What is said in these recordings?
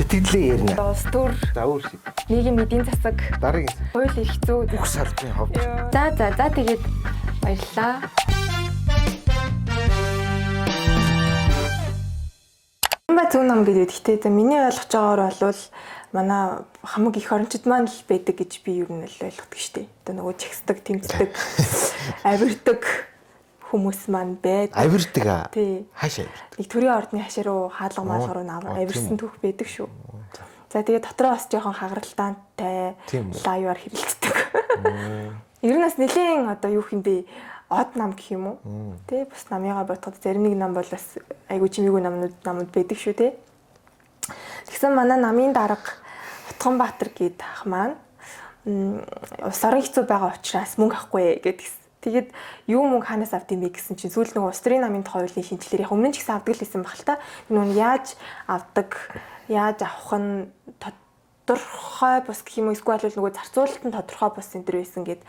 Сэтгэлээ ярина. Улс төр, За өөр нийгмийн эдийн засаг, дараагийн хууль эрх зүй. бүх салбарын ховд. За тэгээд баярлалаа. Зөв нам гэдэг. Гэхдээ миний ойлгож байгаагаар бол манай хамаг их орончид маань л байдаг гэж би юу нь л ойлгодог шүү дээ. Одоо нөгөө чигсдэг, тэмцдэг, авирдаг хүмүүс маань байдаг. Авирдаг аа. Тий. Хаашаа авирдаг? Нэг төрийн ордны хашаа руу хаалга маалга руу авирсан түүх байдаг шүү. За тэгээд дотроо бас жоохон хагаралтаантай лайваар хэрэлцдэг. Ер нь бас нэлийн одоо юу юм бэ? Од нам гэх юм уу? Тэ бас намыгаа бодоход зарим нэг нам бол бас айгуу чимээгүй намууд байдаг шүү те. Тэгсэн манай намын дарга Утганбаатар гээд ах маань улс орон хэцүү байгаа учраас мөнгө авахгүй гэдгийгс. Тэгээд юу мөнгө ханаас авд юм бэ гэсэн чинь сүүл нэг улс төрийн намын тухай хуулийн шинжилгээр яг өмнө ч гэсэн авдаг л байсан баг л та. Нүн яаж авдаг, яаж авах нь тодорхой бус гэх юм уу эсвэл нөгөө зарцуулалт нь тодорхой бус энэ төр байсан гэд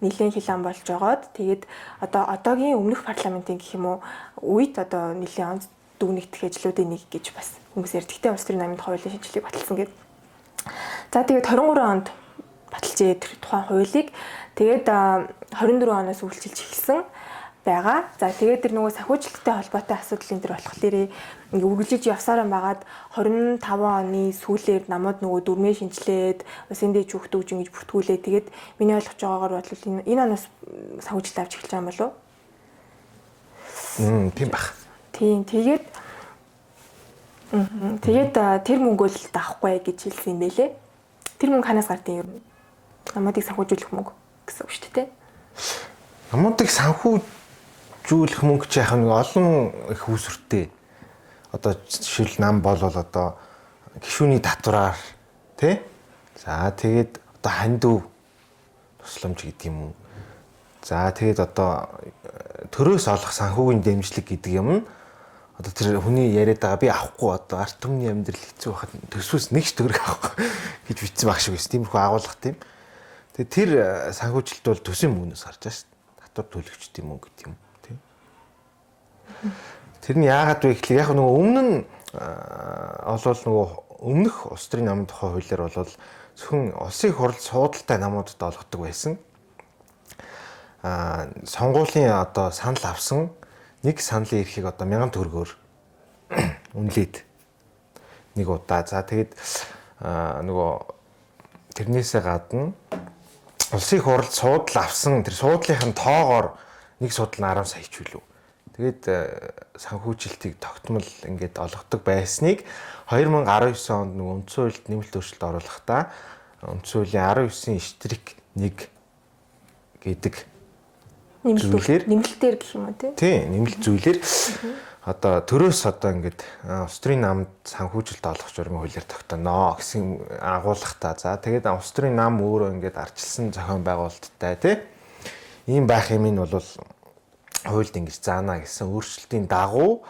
нэлийн хилэн болж байгаад тэгээд одоо одоогийн өмнөх парламентын гэх юм уу үед одоо нэлийн онц дүгнэгдэх ажлуудын нэг гэж бас хүмүүс ярьдаг. Тэгтээ улс төрийн намын тухай хуулийн шинжилгээг баталсан гэд. За тэгээд 23 онд баталжээ тэр тухайн хуулийг. Тэгээд 24 оноос үйлчилж эхэлсэн байгаа. За тэгээд тэр нөгөө санхүүжилттэй холбоотой асуудал энэ төр болохоор ингээ үргэлжлэж явсараа байгаад 25 оны сүүлээр намууд нөгөө дөрмөө шинжилээд бас эндээ жүхтүүж ингэж бүртгүүлээ. Тэгээд миний ойлгож байгаагаар бол энэ оноос санхүүжилт авч эхэлж байгаа юм болов уу? Тийм бах. Тийм. Тэгээд тэр мөнгөө л даахгүй гэж хэлсэн юм байлээ. Тэр мөнгө ханаас гардыг юм? Намуудыг санхүүжүүлэх мөнгө гэсэн үг шүү дээ. Намуудыг санхүүжүүлэх мөнгө ч яхаа нэг олон их үүсвэртэй. Одоо жишээл нам бол одоо гишүүний татвараар тий. За тэгээд одоо хандив тусламж гэдэг юм уу. За тэгээд одоо төрөөс олох санхүүгийн дэмжлэг гэдэг юм нь одоо тэр хүний яриад байгаа би авахгүй одоо арт түмний амьдрал хэцүү байхад төсвөөс нэгч төгрөг авах гэж бичсэн баг шиг байсан. Тиймэрхүү агуулга тийм. Тэгээд тэр санхүүжилт бол төсвийн мөнгнөөс гарч байгаа шүү дээ. Татвар төлөгчдийн мөнгө гэдэг юм тийм. Тэр нь яагаад вэ гэхэл яг нөгөө өмнө нь олвол нөгөө өмнөх улс төрийн намын тухай хуулиар бол зөвхөн улсын хурал суудалтай намуудад олгодог байсан. Сонгуулийн одоо санал авсан нэг саналын эрхийг одоо 1000 төгрөгөөр үнэлээд нэг удаа. За тэгээд нөгөө тэрнээсээ гадна улсын хурал суудал авсан тэр суудлынхын тоогоор нэг судал нь 10 сая ч үлээ. Тэгээд санхүүжилтийг тогтмол ингээд олгодог байсныг 2019 онд нөгөө үндсэн хуульд нэмэлт өөрчлөлт оруулахдаа үндсэн хуулийн 19-ийн штрик 1 гэдэг нэмэлтээр гэх юм уу тий? Нэмэлт зүйлээр одоо төрөөс одоо ингээд улс төрийн намд санхүүжилт олгох журмын хуулиар тогтооно гэсэн агуулгатай. За тэгээд улс төрийн нам өөрөө ингээд арчилсан зохион байгуулалттай тий. Ийм байх юм нь бол хуульд ингэж заана гэсэн өөрчлөлтийн дагуу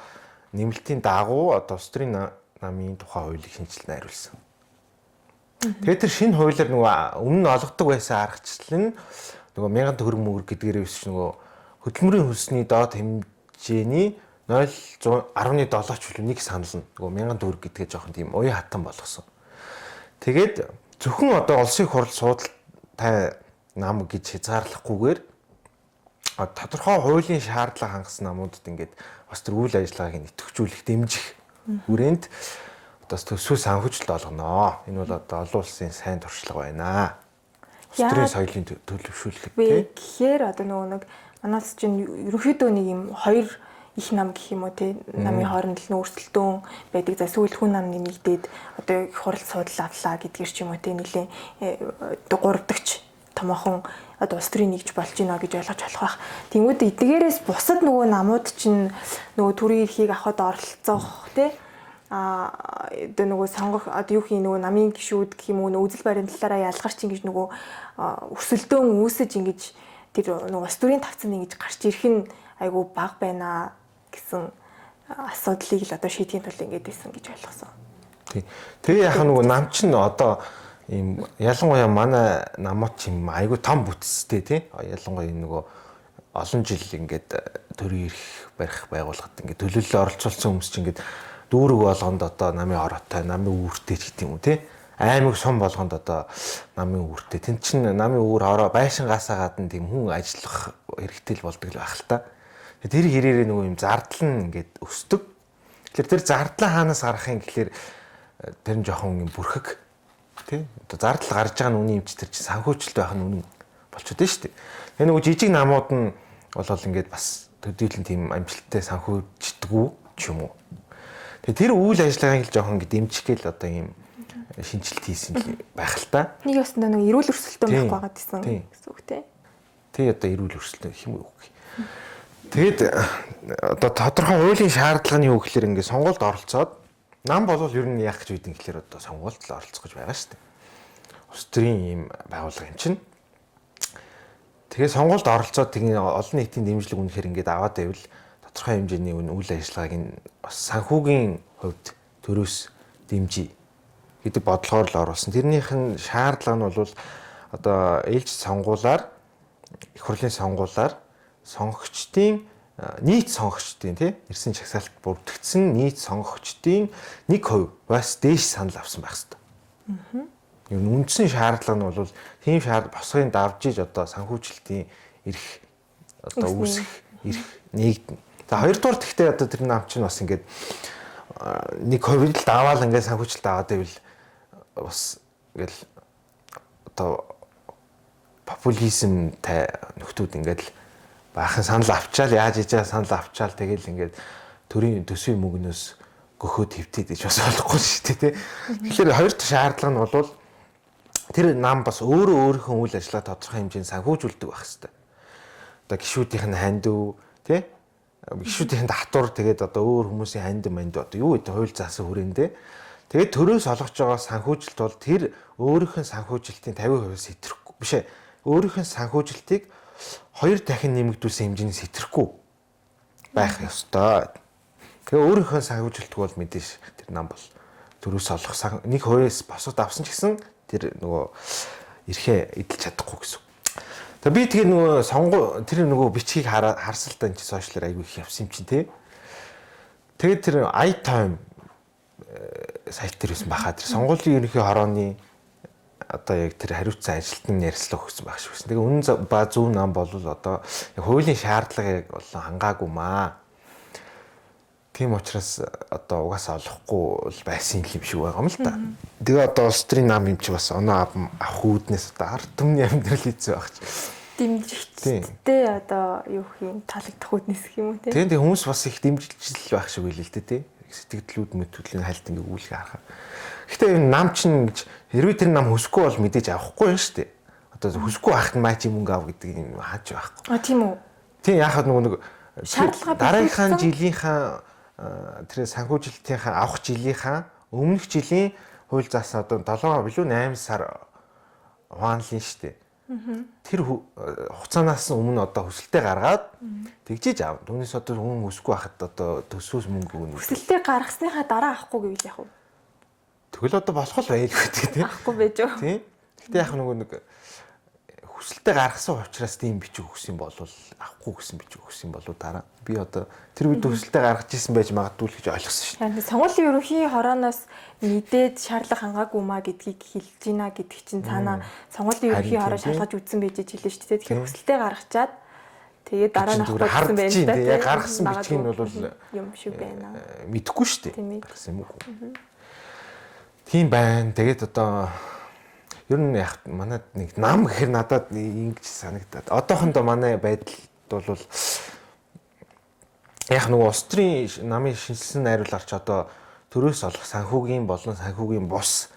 нэмэлтийн дагуу одоо улс төрийн намын тухай хуулийг шинжилнэ хариулсан. Тэгээд тэр шинэ хуулиар нөгөө өмнө нь олгодог байсан аргачлал нь нөгөө 1000 төгрөг мөнгө гэдгээрээ биш нөгөө хөдөлмөрийн хөлсний доод хэмжээний 0.17 ч үлээ нэг санал нь нөгөө 1000 төгрөг гэдгээ жоохон тийм уян хатан болгосон. Тэгээд зөвхөн одоо улсын хурал суудалтай нам гэж хязгаарлахгүйгээр тодорхой хуулийн шаардлага хангасан намуудад ингээд бас тэр үйл ажиллагааг нь идэвхжүүлэх дэмжих хүрээнд одоо төсвөө санхүүжилт олгоно. Энэ бол одоо олон улсын сайн туршлага байна. Улсын соёлын төлөвшүүлэх тийм. Тэгэхээр одоо нөгөө нэг манайс чинь ерөнхийдөө нэг юм хоёр их нам гэх юм уу те намын хооронд л нөөцлөлтөн байдаг. За сүүл хүн нам нэмэгдээд одоо их хурал суудал авлаа гэдгээр ч юм уу те нэлийн 3 дахь томоохон одоо улс төрийн нэгж болж гинэ гэж ойлгож болох байх. Тэнгүүд эдгээрээс бусад нөгөө намууд чинь нөгөө төрийн эрхийг авахд оролцох те одоо нөгөө сонгох одоо юу хий нөгөө намын гишүүд гэх юм уу үзэл баримтлалаараа ялгарч ингэж нөгөө өсөлдөөн үүсэж ингэж тэр нөгөө улс төрийн тавцан ингэж гарч ирэх нь айгу бага байна гэсэн асуудлыг л одоо шийдэхин тулд ингэж байсан гэж ойлгосон. Тий. Тэгээ яхаа нөгөө нам чинь одоо ийм ялангуяа манай намууд чинь айгу том бүтцтэй тий. Ялангуяа нөгөө олон жил ингээд төрийн эрх барих байгууллагад ингээд төлөвлөлөө оролцуулсан хүмүүс чинь ингээд дүүрэг болгонд одоо намын ороотой, намын үүртэй ч гэдэг юм уу тий. Аймаг сум болгонд одоо намын үүртэй. Тэн чинь намын үүр ороо байшингасаа гадна тийм хүн ажиллах хэрэгтэй л болдог л байх л та. Тэр хэрээрээ нөгөө юм зардал нь ингээд өсдөг. Тэгэхээр тэр зардлаа хаанаас гарах юм гэхэлэр тэр нь жоохон юм бүрхэг тий. Одоо зардал гарч байгаа нь үний эмч тэр чинь санхүүжилт байх нь үнэн болчиход байна шүү дээ. Тэгээ нөгөө жижиг намууд нь болол ингээд бас төдийлөн тийм амжилттай санхүүждэггүй ч юм уу. Тэгээ тэр үйл ажиллагааг л жоохон ингээд дэмжих гээл одоо юм шинжилт хийсэн байх л та. Нэг ёсондоо нэг эрүүл өрсөлдөөн байхгүй байгаа гэсэн үг тий. Тий одоо эрүүл өрсөлдөөн гэх юм уу. Тэгээд одоо тодорхой хуулийн шаардлагын юу гэхээр ингээд сонгуульд оролцоод нам бол ер нь яах гэж үйдэн гэхээр одоо сонгуульд л оролцох гэж байгаа шүү дээ. Улс төрийн ийм байгууллага юм чинь. Тэгээд сонгуульд оролцоод тийм олон нийтийн дэмжлэг үнэхээр ингээд аваад байвал тодорхой хэмжээний үйл ажиллагааг нь бас санхүүгийн хувьд төрөөс дэмжиж гэдэг бодлогоор л оруулсан. Тэрнийх нь шаардлага нь бол одоо ээлж сонгуулаар их хурлын сонгуулаар сонгогчдын нийт сонгогчдын тий ирсэн жагсаалт бүрдэгдсэн нийт сонгогчдын 1% бас дээш санал авсан байх хэрэгтэй. Ер нь үндсэн шаардлага нь бол тийм босгын давжиж одоо санхүүжилтийн эрх одоо үүсэх эрх нэгдэн. За хоёрдугаар тэгтээ одоо тэр нам чинь бас ингээд 1% л даваал ингээд санхүүжилт аваад байвал бас ингээл одоо популизмтай нөхдүүд ингээд л баахан санал авчаал яаж ижээ санал авчаал тэгэл ингээд төрийн төсвийн мөнгнөөс гөхөөд хөвтөд гэж бас болохгүй шүү дээ тий. Тэгэхээр хоёр дахь шаардлага нь бол тэр нам бас өөрөө өөрийнхөө үйл ажиллагаа тодорхой хэмжээнд санхүүжүүлдэг байх хэрэгтэй. Одоо гишүүдийнх нь ханд үү тий. Гишүүдийнх нь татвар тэгээд одоо өөр хүмүүсийн ханд манд одоо юу гэдэг хууль заасан хүрээндээ тэгээд төрөөс олгож байгаа санхүүжилт бол тэр өөрийнхөө санхүүжилтийн 50% сэтрэх биш ээ. Өөрийнхөө санхүүжилтийг хоёр дахин нэмэгдүүлсэн хэмжээний сэтрэхгүй байх ёстой. Тэгээ өөрийнхөө санхүүжилтг бол мэдээж тэр нам бол төрөөс олох 1%-ээс босоод авсан ч гэсэн тэр нөгөө эрхээ эдэлж чадахгүй гэсэн. Тэгээ би тэгээ нөгөө тэр нөгөө бичгийг харсал та энэ сошиалэр аягүй их явсан юм чинь тий. Тэгээд тэр iTime сайт дээрээс бахаа тэр сонгуулийн ерөнхий хорооны одоо яг тэр хариуцсан ажилтны ярьслах өгсөн байх шиг байсан. Тэгээ үнэн ба зөв нам бол одоо яг хуулийн шаардлагыг болон хангаагүй маа. Тийм учраас одоо угаасаа олохгүй байсан юм шиг байгаа юм л да. Тэгээ одоо улс төрийн нам юм чи бас оноо авах үүднээс одоо ард түмний амьдрал хийцээ байх чи. Дэмжигчтэй одоо юу хийм таалагдах үүднээс гэх юм уу те. Тэгээ хүмүүс бас их дэмжигчл байх шиг байлээ л дээ те. Сэтгэлдлүүд мэтгүүлийн хальт ингээ үүлгээ харахаа. Гэхдээ энэ нам чинь гэж хэрвээ тэр нам хүсэхгүй бол мэдээж авахгүй юм шүү дээ. Одоо хүсэхгүй байхад маа чи мөнгө ав гэдэг юм хааж байхгүй. А тийм үү. Тийм яхад нэг шаардлага дараагийнхаа жилийнхаа тэр санхүүжилтийнхаа авах жилийнхаа өмнөх жилийн хууль заасан одоо 7 билүү 8 сар хуанлын шүү дээ. Тэр хугацаанаас өмнө одоо хүсэлтээ гаргаад тэгжиж аав. Түүнээс одоо хүн хүсэхгүй байхад одоо төсвөөс мөнгө өгнө. Хүсэлтээ гаргасныхаа дараа авахгүй гэвэл яах вэ? Тэгвэл одоо болох л байл гэдэг тийм. Авахгүй байж юу? Тийм. Гэтэ яг нэг хүсэлтээ гаргасан учраас тийм бичиг өгсөн бол авахгүй гэсэн бичиг өгсөн бол дараа би одоо тэр үед хүсэлтээ гаргаж ирсэн байж магадгүй л гэж ойлгосон шүү дээ. Сонгуулийн ерөнхий хорооноос мэдээд шаардлага хангаагүй маа гэдгийг хэлж гинэ гэдэг чинь цаана сонгуулийн ерөнхий хороо шалгаж үзсэн байж хэлсэн шүү дээ. Тэгэхээр хүсэлтээ гаргачаад тэгээд дараа нь авахгүй байсан байна да. Яг гаргасан бичиг нь бол юм шиг байна. Мэдэхгүй шүү дээ. Гаргасан юм уу? Тийм байна. Тэгээд одоо ер нь яг манайд нэг нам гэхэр надад ингэж санагдаад. Одоохондоо манай байдалд бол яг нөгөө улс төрийн намын шинжилсэн найруулагч одоо төрөөс олох санхүүгийн болон санхүүгийн бус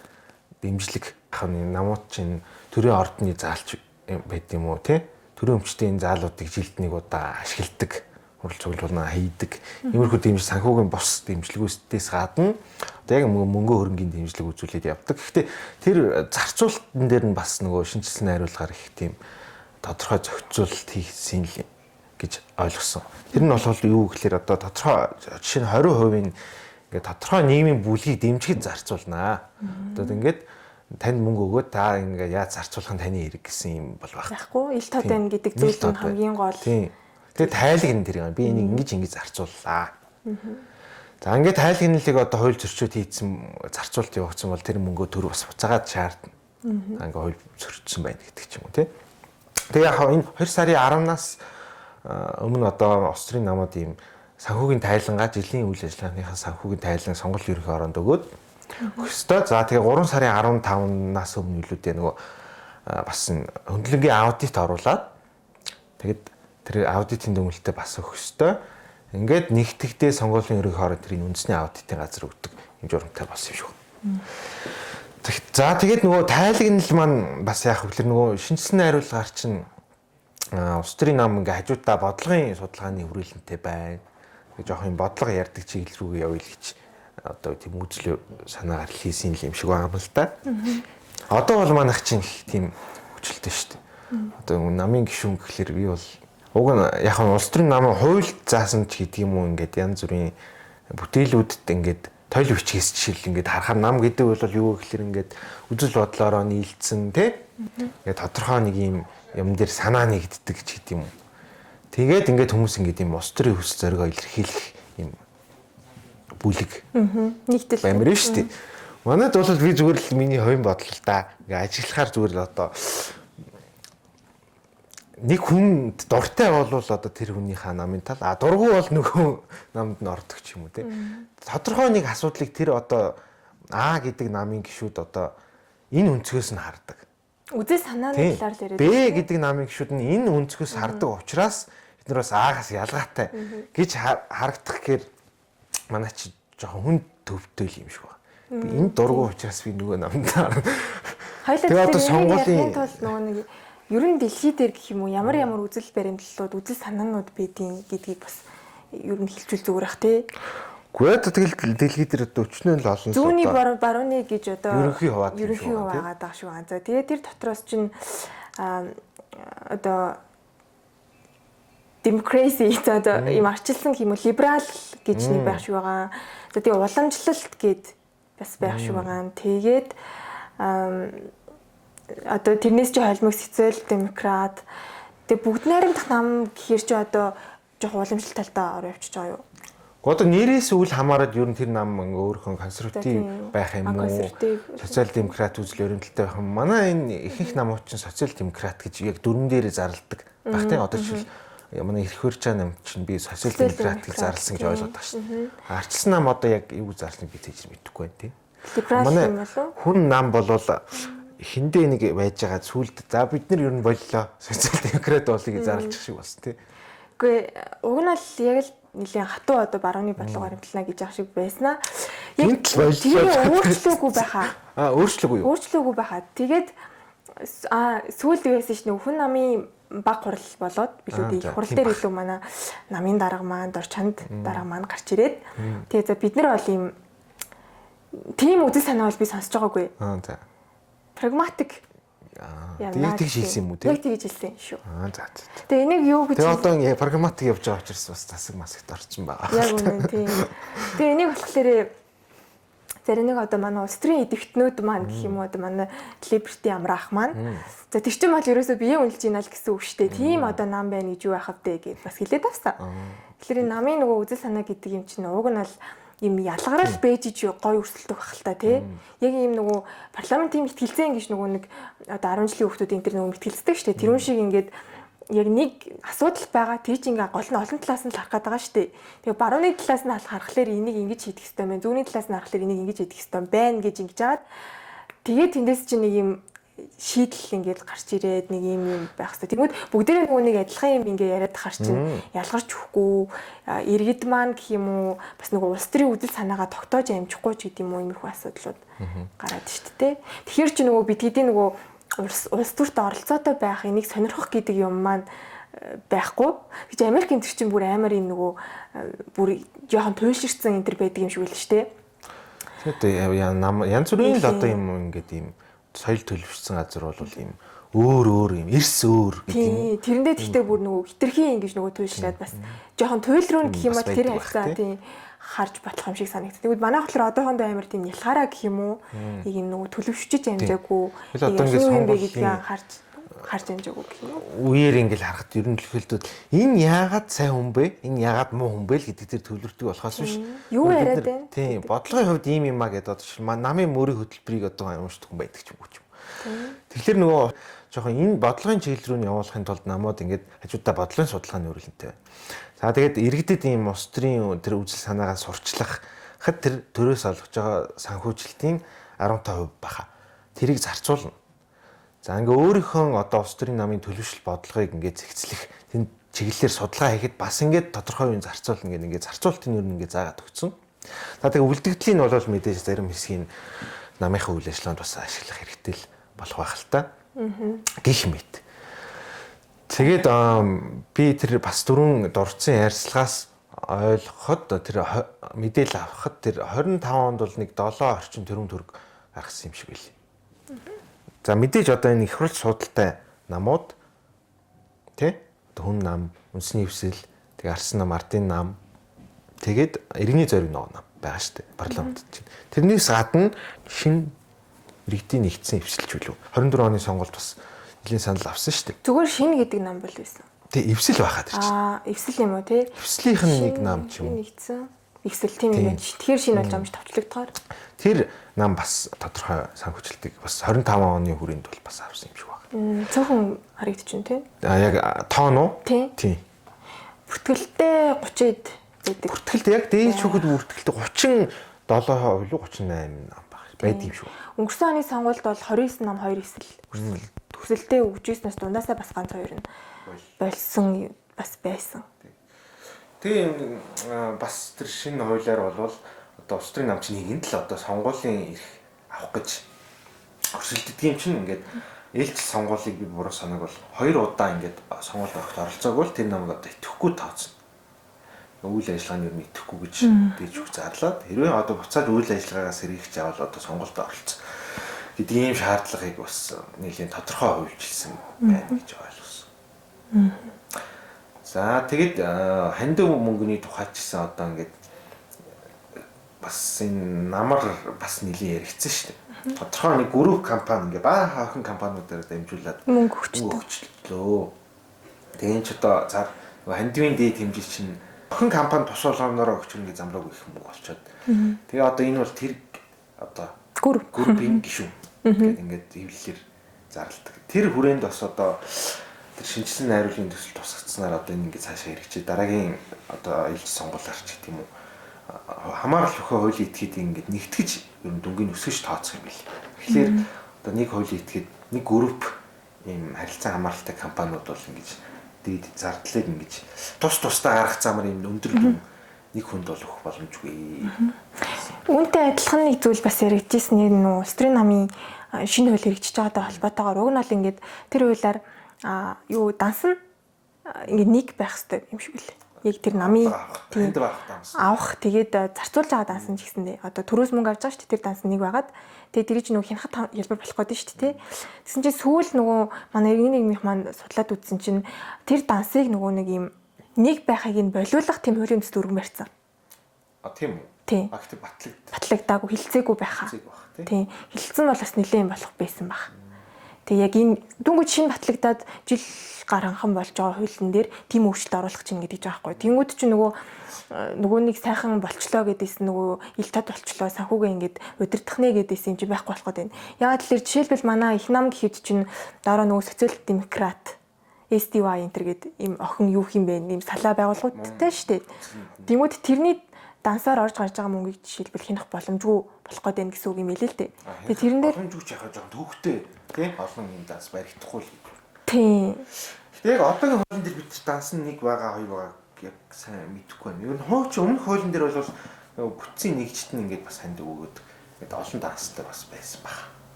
дэмжлэг ахын намууд чинь төрийн ордны заалч байд юм уу тий? Төрийн өмчтийн заалуудыг жилд нэг удаа ашигладаг, хурал цуглуулна хийдэг. Иймэрхүү дэмжлэг санхүүгийн бус дэмжлэгүүдээс гадна одоо яг мөнгө хөрөнгийн дэмжлэг үзүүлээд явдаг. Гэхдээ тэр зарцуулалтын дээр нь бас нөгөө шинжилсэн найруулгаар их тийм тодорхой зохицуулалт хийсэн л гэж ойлгосон. Тэр нь бол юу гэхээр одоо тодорхой жишээ нь 20% ингээд тодорхой нийгмийн бүлгийг дэмжихэд зарцуулнаа. Одоо ингээд танд мөнгө өгөөд та ингээд яаж зарцуулах нь таны хэрэг гэсэн юм бол байх. Яахгүй ил тод байна гэдэг зүйл нь хамгийн гол. Тийм. Тэгээд тайлэг нь тэр юм. Би энийг ингэж зарцууллаа. За ингээд тайлгналыг одоо хууль зөрчөөд хийсэн зарцуулт явагдсан бол тэр мөнгөө төр бас буцаагаад шаардна. Ингээд хууль зөрчсөн байна гэдэг ч юм уу тий. Тэгээ яг энэ 2 сарын 10-наас өмнө одоо Австрийн намууд ийм санхүүгийн тайлангаа жилийн үйл ажиллагааныхаа санхүүгийн тайлан сонгол ерөнхий оронд өгөөд өстой. За тэгээ 3 сарын 15-наас өмнө илүүдээ нөгөө бас хөндлөнгийн аудит оруулаад тэгээд тэр аудитын дүгнэлтээ бас өгөх өстой. Ингээд нэгтгэхдээ сонгуулийн ерөнхий орон тэрийн үндэсний аудитын газар өгдөг юм журамтай болсон юм шүү. За тэгээд нөгөө тайлагнал маань бас яах вэ? Нөгөө шинжилсэн найруулгаар чинь Австрийн нам ингээ хажуудаа бодлогын судалгааны хүрээлэнтэй байна. Жоох юм бодлого ярьдаг чиглэл рүүгээ явъя л гэж одоо тийм үзлээ санаагаар хийсэн юм шиг байгаа юм л да. Одоо бол манайх чинь тийм хүчлэлтэй шүү дээ. Одоо намын гишүүн гэхэлэр би бол уг нь яг нь улс төрийн намын хуульд заасан ч гэдэг юм уу ингээд янз бүрийн бүтээлүүдэд ингээд тойл бичгээс жишээл ингээд харахаар нам гэдэг бол юу гэхэлэр ингээд үзэл бодлороо нийлцсэн тий. Ингээд тодорхой нэг юм дээр санаа нэгддэг ч гэдэг юм уу. Тэгээд ингээд хүмүүс ингээд юм улс төрийн хүсэл зоригоо илэрхийлэх юм бүлэг. Нэгдэл баймир шүү дээ. Манайд бол би зүгээр л миний хувийн бодол л да. Ингээд ажиллахаар зүгээр л одоо нэг хүнд дуртай болвол одоо тэр хүнийхээ намын тал дургу бол нөгөө намд нь ордог ч юм уу те. Тодорхой нэг асуудлыг тэр одоо А гэдэг намын гишүүд одоо энэ өнцгөөс нь хардаг. Үзэл санааны талаар л яриад Б гэдэг намын гишүүд нь энэ өнцгөөс хардаг учраас эдгээр бас Агаас ялгаатай гэж харагдах гэхээр манай чи жоохон хүнд төвтэй юм шиг байна. Би энэ дургу учраас би нөгөө намд тэгээд одоо сонгуулийн тул нөгөө нэг ер нь дэлхий дээр гэх юм уу ямар үзэл баримтлалууд үзэл санаанууд байдгийг гэдгийг бас ер нь хэлжүүл зүгээр ах тий. Гэхдээ тэгэл дэлхий дээр одоо өчнөө л олон зүүнний барууны гэж одоо ерөнхий хуваагаад байгаа шүү. За тэгээд тэр дотроос чинь одоо democracy одоо юм арчилсан юм уу либерал гэж нэг байх шиг байгаа. За тэгээд уламжлалт гэд бас байх шиг байгаа. Тэгээд одоо тэрнээс чи холимог социал демократ тэг бүгд найрамдах нам гэхэр чи одоо жоох уламжлалт талдаа ороо явчихж байгаа юу? Одоо нэрээс үл хамаарад ер нь тэр нам өөрхөн консерватив байх юм уу? Социал демократ үзэл өрөмтөлтэй байх юм. Манай энэ ихэнх намууд чинь социал демократ гэж яг дүрмэн дээрээ зарладаг. Багтаа одоо жишээл манай эрх хөрч нам чинь би социал демократ гэж зарласан гэж ойлгоод байгаа шин. Арчилсан нам одоо яг юу зарсныг би тэгж мэдэхгүй байна тий. Манай хүн нам болвол хиндэ нэг байж байгаа сүулт за бид нар ер нь боллоо социал демократ болъё гэж зарлчих шиг болсон тий. Үгүй уг нь л яг л нэлийн хатуу одоо барууны бодлого баримтлана гэж ах шиг байснаа. Яг тийм өөрчлөөгүй байхаа. Өөрчлөөгүй юу? Өөрчлөөгүй байхаа. Тэгээд сүүлд байсан ш нь хүн намын баг хурал болоод билүү хурал дээр илүү манай намын дарга маань дорчанд дарга маань гарч ирээд тэгээд за бид нар бол ийм тийм үзэл санаа бол би сонсож байгаагүй. За. Прагматик. Яг тэгж хэлсэн юм уу те? Яг тэгж хэлсэн шүү. За. Тэгээ энийг юу гэж Тэгээ одоо ингээ прагматик явж байгаа учраас бас засаг масагт орсон байгаа. Яг үнэн тийм. Тэгээ энийг болохоор зарим нэг одоо манай улс төрийн идэвхтнүүд маань гэх юм уу одоо манай Liberty амраах маань. За тэр чинь бол ерөөсөө бие үнэлж ийна л гэсэн үг шүү дээ. Тийм одоо нам байна гэж юу яхав дээ гэж бас хэлээд авсан. Тэгэхээр энэ намын нөгөө үзэл санаа гэдэг юм чинь уг нь бол юм ялгарал бэж чи гой өрсөлдөх бах л та тий. Яг юм нөгөө парламентын мэтгэлцээ ингэж нөгөө нэг одоо 10 жилийн хүмүүсийн тэр нөгөө мэтгэлцдэг шүү дээ. Тэрүүн шиг ингээд яг нэг асуудал байгаа тэр чинь ингээ гол нь олон талаас нь харах гээд байгаа шүү дээ. Тэгээ барууны талаас нь харахаар энийг ингэж хийх хэрэгтэй байна. Зүүнний талаас нь харахаар энийг ингэж хийх хэрэгтэй байна гэж ингэж жаад тэгээд тэндээс чинь нэг юм шийдэл ингээд гарч ирээд нэг юм байх хэрэгтэй. Тэгмүүд бүгдээрээ нөгөө нэг адилхан юм ингээ яриад хар чинь ялгарч өгөхгүй иргэд маань гэх юм уу бас нөгөө улс төрийн үдэл санаагаа тогтоож амжихгүй ч гэдэг юм уу иймэрхүү асуудлууд гараад шүү дээ. Тэгэхээр чи нөгөө бидгэдийн нөгөө улс төрт оролцоотой байх энийг сонирхох гэдэг юм маань байхгүй. Гэж Америкийн тэр чинь бүр амар юм нөгөө бүр жоохон туйлширсан энэ төр байдаг юм шиг байл шүү дээ. Тэгээд янз бүрийн л одоо юм ингээд юм соёл төлөвшсөн газар бол ийм өөр юм эрс өөр гэдэг юм. Тэрэндээ тэгтээ бүр нөгөө хитрхийн ингэж нөгөө туйлшраад бас жоохон туйл руу гэх юм бол тэр хайцаа тийм харж батлах юм шиг санагдав. Тэгвэл манайх болохоор одоохондоо амар тийм ялхаараа гэх юм уу? Нэг юм нөгөө төлөвшөж амжаагүй. Одоо ингэ сонголтын гэдгийг харж харж амж өгөө гэх юм уу? Үеэр ингээл харахад ер нь төлөвлөлтүүд энэ яагаад сайн хүн бэ? Энэ яагаад муу хүн бэ л гэдэг дээр төлөвлөрдөг болохоос биш. Юу яриад байна? Тийм, бодлогын хувьд ийм юм а гэдэг одоо жишээ нь намын мөрийн хөтөлбөрийг одоо уншдаг хүн байдаг ч юм уу ч юм. Тэгэхээр нөгөө жоохон энэ бодлогын чиглэл рүү нь явуулахын тулд намууд ингээд хажуудаа бодлогын судалгааны өрөлөнтэй байна. За тэгээд иргэдэд ийм улс төрийн тэр үзэл санаагаа сурчлах хэд тэр төрөөс олгож байгаа санхүүжилтийн 15% баха. Тэрийг зарцуулна. За ингээ өөрийнхөө одоо улс төрийн намын төлөвшил бодлогыг ингээ зэгцлэх тэнд чиглэлээр судалгаа хийхэд бас ингээ тодорхой үеийн зарцуулна гэх ингээ зарцуултын юу ингээ заагаад өгсөн. За тэгээ үлдэгдлийн нь бол мэдээж зарим хэсгийг намынхаа үйл ажиллагаанд бас ашиглах хэрэгтэй л болох байх л та. Гэх мэт. Тэгээд би тэр бас дөрөв дурдсан ярьцлагаас ойлгоход тэр мэдээлэл авахд тэр 25 онд бол нэг 7 орчим төгрөг гаргасан юм шиг байли. За мэдээж одоо энэ их хурлч судалтай намууд тий хүн нам, үндэсний хвсэл, тэгээ арсан нам, ардын нам тэгээд иргэний зориг ноо нам байгаа шүү дээ парламентд чинь. Тэрнээс гадна шинэ иргэдийн нэгдсэн хвсэлч үлээ. 24 оны сонголт бас нэлийн санал авсан шүү дээ. Зүгээр шинэ гэдэг нам бол байсан. Тэгээ эвсэл байхад тэр чинь. Эвсэл юм уу тий? Эвслийнх нь нэг нам ч юм уу. Нэгдсэн. Эвсэл тийм юм байна. Тэгэхээр шинэ болж байгаа юм шиг товчлогдохоор. Тэр нам бас тодорхой санхүүжилтийг бас 25 оны хүрээнд бол бас авсан юм шиг байна. Цөөхөн харагдчихэв тий? Яг тоон уу? Тий. Бүртгэлтэй 30-д байдаг. Бүртгэлтэй яг дээд шүүхэд бүртгэлтэй 37% уу 38 нам байд юм шүү. Өнгөрсөн оны сонгуульд бол 29 нам 2 эсрэл төгсөлтөө өгжөөснөөс дундаасаа бас ганц хоёр нь болсон бас байсан. Тийм бас тэр шинэ хуулиар бол одоо улс төрийн намч нэгэнд л одоо сонгуулийн эрх авах гэж өрсөлдөдөг юм чинь ингээд ээлж сонгуулийг би буруу санааг бол 2 удаа ингээд сонгуульд авахд оролцоог бол тэр намайг одоо итгэхгүй тооцсон. Үйл ажиллагааны юу итгэхгүй гэж дэж үг зарлаад хэрвээ одоо буцаад үйл ажиллагаагаас сэргийгч аваад одоо сонгуульд оролцсон гэдэг ийм шаардлагыг бас нэлийн тодорхой хувьчилсан байна гэж ойлгосон. За тэгээд хандив мөнгөний тухайд ч гэсэн одоо ингээд бас энэ намар бас нэлийн яригдсан шүү дээ. Тодорхой нэг групп компани ингээ баа хаахын компаниудаар дамжуулаад мөнгө өгчлөө. Тэгээд ч одоо за хандивын дээд хэмжээ чинь охин компани тусгaalгаанаараа өгч ингээ замраагүй их мөнгө болчиход. Тэгээ одоо энэ бол тэр одоо группийн гишүүн гэдэг ингээд эвлэлээр зарладаг. Тэр хүрээнд бас одоо тэр шинжилсэн найруулгын төсөл тусгацснаар одоо энэ ингээ цаашаа хэрэгжиж дараагийн одоо ээлж сонгуулиар ч гэх юм уу хамаарал өхөө хуулийн этгээд ингээд нэгтгэж ер нь дүнгийн өсгөж тооцох юм бэл. Тэгэхээр одоо нэг хуулийн этгээд нэг групп ийм харилцан хамааралтай компаниуд бол ингэж дээд зардлыг ингэж тусдаа гаргах замаар юм өндөр дүн нэг хүнд бол өгөх боломжгүй. Үүнтэй адилхан нэг зүйл бас яригдчихсэн нэг нүү улс төрийн намын шинэ хууль хэрэгжиж байгаатай холбоотойгоор уг нь бол ингээд тэр хуулиар юу дансан ингээд нэг байх хэрэгтэй юм шиг үлээ. Яг тэр намын авах тэгээд зарцуулж байгаа дансан ч гэсэндээ одоо төрөөс мөнгө авч байгаа шүү дээ тэр дансан нэг байгаад тэгээд тэр чинь нөгөө хянахад хэлбэр болох гэдэг шүү дээ. Тэгсэн чинь сүүл нөгөө манай иргэний нийгмийнх маань судлаад үзсэн чинь тэр дансыг нөгөө нэг юм нэг байхыг нь болиулах тийм хуулийн төсөл өргөн барьсан. Тийм үү? Тийм. Актив батлагдаагүй хилцээгүй байхаа. Тийм. Хилцэн бол бас нэлээд болох байсан баг. Тэгээ яг энэ дүнгууд шинэ батлагдаад жил гаранхан болж байгаа хуулийн дээр тийм өөрчлөлт оруулах чинь гэдэг байгаа байхгүй. Тэнгүүд чинь нөгөө нэг сайхан болчлоо гэдээс нөгөө ил тод болчлоо санхүүгээ ингээд удирдах нэ гэдээс юм чи байхгүй болох гэдэг. Яагаад тэгэхээр жишээлбэл манай их нам гэхэд чинь дараа нөгөө социал демократ SDY энтер гэдэг ийм охин юу юм бэ? Ийм салаа байгууллагуудтай шүү дээ. Тэнгүүд тэрний дансаар орж гарч байгаа мөнгийг жишээлбэл хянах боломжгүй болох гэдэг гэсэн үг юм хэлээ л дээ. Тэгээ тэрэн дээр боломжгүй яхаа жоохон төвхтэй тийм олон юм данс баригдахгүй л. Тийм. Гэтэ яг одоогийн хуулийн дээр бид данс нэг байгаа хоёр байгаа яг сайн мэдэхгүй байна. Ер нь хууч өмнөх хуулийн дээр бол бүтцийн нэгжт нь ингээд бас ханд өгөөд ингээд олон данстай бас байсан баг.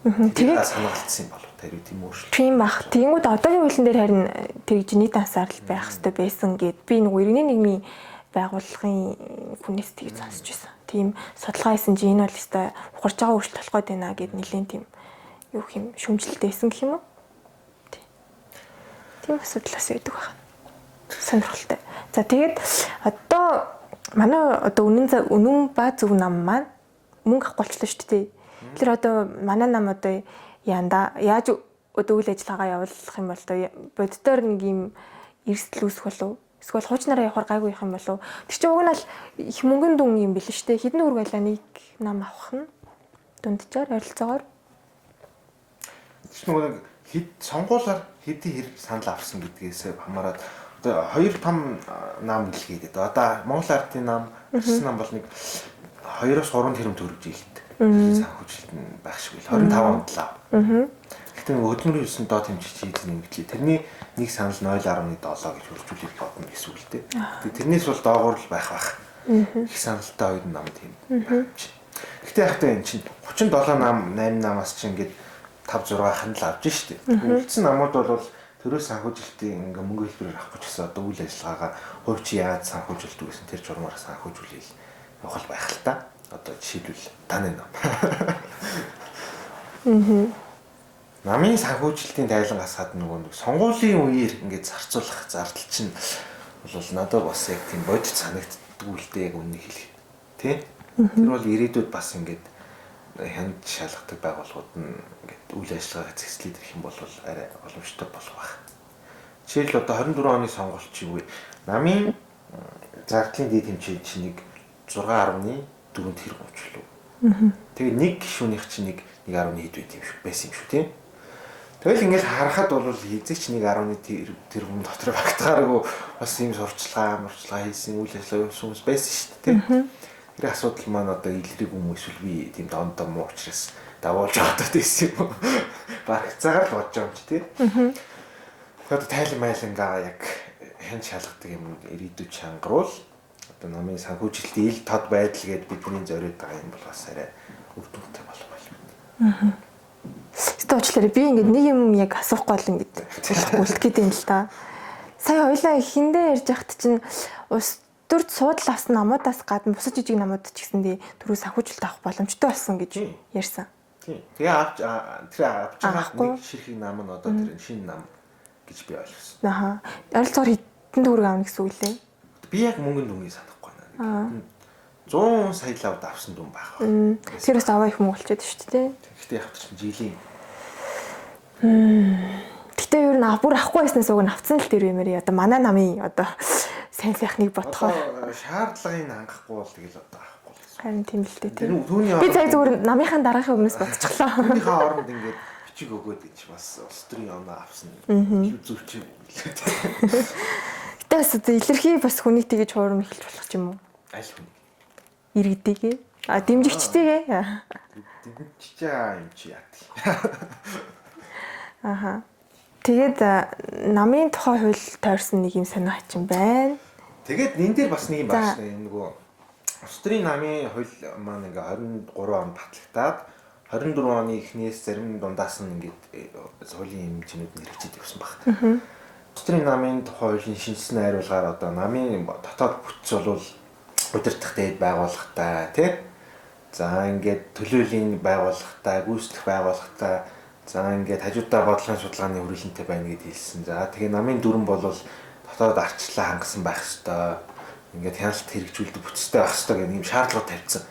Тэгээд санаалтсан юм болов тэр тийм өөрчлөлт. Тийм баг. Тэнгүүд одоогийн хуулийн дээр харин тэр жиний дансаар л байх хэрэгтэй байсан гэд би нөгөө иргэний нийгмийн байгууллагын хүнээс тгийж сонсч байсан. Тийм судалгаа хийсэн чи энэ бол өстой ухарж байгаа өөрчлөлт болох гээд байна гэд нэлээд тийм юу юм шүмжлэлтэй байсан гэх юм уу? Тийм асуудлаас яддаг байна. Сонирхолтой. За тэгээд одоо манай одоо үнэн ба зөв нам маань мөнгө авах болчихлоо шүү дээ. Тэр одоо манай нам одоо яаж одоо үйл ажиллагаагаа явуулах юм бол одоо боддоор нэг юм эрсдэл үүсэх болов. Эсвэл хуучнараа явахаар гайгүй их юм болов. Тэр чинь уг нь л их мөнгөн дүн юм бэл штэ. Хэдэн төгрөг байлаа нэг нам авах нь дунджаар ойролцоогоор. Тэгш нэг хэд сонгуулаар хэдий хэрэг санал авсан гэдгээс хамаарат одоо хоёр том нам илгээдэг. Одоо Монгол Ардын нам, Арсын нам бол нэг 2-3 тэрбум төгрөг жилд. Санхүүжилт нь байх шиг л 25 онд л ав. Гэхдээ өдмөр юусэн доод хэмжигч хийх нэмэгдлээ. Тэрний нэг санал 0.7 гэж хөрвүүлэх бодно гэсэн үг л дээ. Тэгээ тэрнээс бол доогуур л байх. Их саналтай хоёр нам тийм байна. Гэхдээ яг та энэ чинь 37 нам 8 намаас чинь ингээд 5 6 хандл авч штеп. Үлдсэн намууд бол төрөөс санхүүжилтийн ингээ мөнгө хэлбэрээр авах гэж гэсэн одоо үйл ажиллагаагаа хувь чи яаж санхүүжилдэг гэсэн тэр журмаар санхүүжүүлэл явах байх л та. Одоо жишээлбэл таны нам. Намын санхүүжилтийн тайлангаас гадна нөгөө сонгуулийн үеэр ингээд зарцуулах зардал чинь бол надад бас яг тийм бодит санагддаг үлдээ яг үннийг хэлэх. Тэ? Тэр бол ирээдүйд бас ингээд хянд шалгадаг байгууллагууд нь ингээд үйл ажиллагаа эзэслээд ирэх юм бол арай боломжтой болох байх. Жишээл одоо 24 оны сонголт чи үгүй. Намын зардлын дэд хэмжээ чинь нэг 6.4 тэрбум болчихлоо. Тэгээ нэг гишүүнийх чинь нэг 1.1 хэд байт юм шиг байсан юм шүү тийм. Тэгэл ингээд харахад бол эзэгч 1.1 тэрбум дотор багтахааргүй бас ийм сурчлагаа хийсэн үйл ажиллагаа хүмүүс байсан шүү дээ тийм. Тэр асуудал маань одоо илэрэг юм эсвэл би тийм дондоо муу учраас давуулж аваад байсан юм. Багцаагаар л бодож байгаа юм чи тийм. Тэгэхээр тайлан майлангаа яг хэн шалгадаг юм ирээдүйд чангаруул одоо намын санхүүжилтийн ил тод байдал гээд бидний зориуд байгаа юм бол бас арай үр дүнтэй болох байл. Стоочлаарэ би ингээд нэг юм яг асуухгүй бол ингээд үлдэх юм л та. Сая хоёлаа эхэндээ ярьж яхад чинь ус дөрд суудал авсан намуудаас гадна бусад жижиг намууд ч гэсэндээ түрүү санхүүжилт авах боломжтой болсон гэж ярьсан. Тийм. Тэгээ авч байгаа нэг ширхэг нам нь одоо тэр шинэ нам гэж би ойлгосон. Аха. Ойролцоогоор хэдэн төгрөг авна гэсэн үг лээ. Би яг мөнгөнд дүнгийн санахгүй байна. 100 сая лавд авсан дүн байх. Тэр бас аваа их мөнгө болчиход шүү дээ. Гэхдээ яг чинь жилийн. Гэтэ ер нь бүр авахгүй байснаас уг нь авцсан л тэр юмэр одоо манай намын одоо сайн сайхныг бодохоор шаардлагыг хангахгүй бол тэгэл одоо авахгүй л гэсэн. Харин тийм л дээ тийм. Би цай зүгээр намынхаа дараагийн өмнөөс бодчихлоо. Түүнийхээ оронд ингээд бичиг өгөөд ич бас улс төрийн оноо авсан. Зүвч юм. Гэтэ бас одоо илэрхий бас хүнийг тэгэж хуурам эхэлж болох юм уу? Аль хүн? Иргэдийгээ. А дэмжигчдийгээ. Дэмжигчээ юм чи яа. Аха. Тэгээд намын тухай хууль тойрсон нэг юм санаа хачин байна. Тэгээд энэ дээр бас нэг юм байна. Нөгөө улс төрийн намын хууль маань ингээ 23 онд батлагдаад 24 оны эхнээс зарим дундаас нь ингээд хуулийн хэмжээнүүд нь хэрэгжиж явсан баг. Улс төрийн намын тухай хуулийн шинжилсэн найруулгаар одоо намын дотоод бүтц бол удирдах дээд байгууллагатай тий. За ингээд төлөөллийн байгууллагатай, гүйцэтгэх байгууллагатай за ингээд хажуудаа бодлогын судалгааны хүрээлэнтэй байна гэдээ хэлсэн. За тэгээ намын дүрэн бол дотоод арчлаа хангасан байх ёстой. Ингээд хяналт хэрэгжүүлдэг бүтцтэй байх ёстой гэх юм шаардлага тавьсан.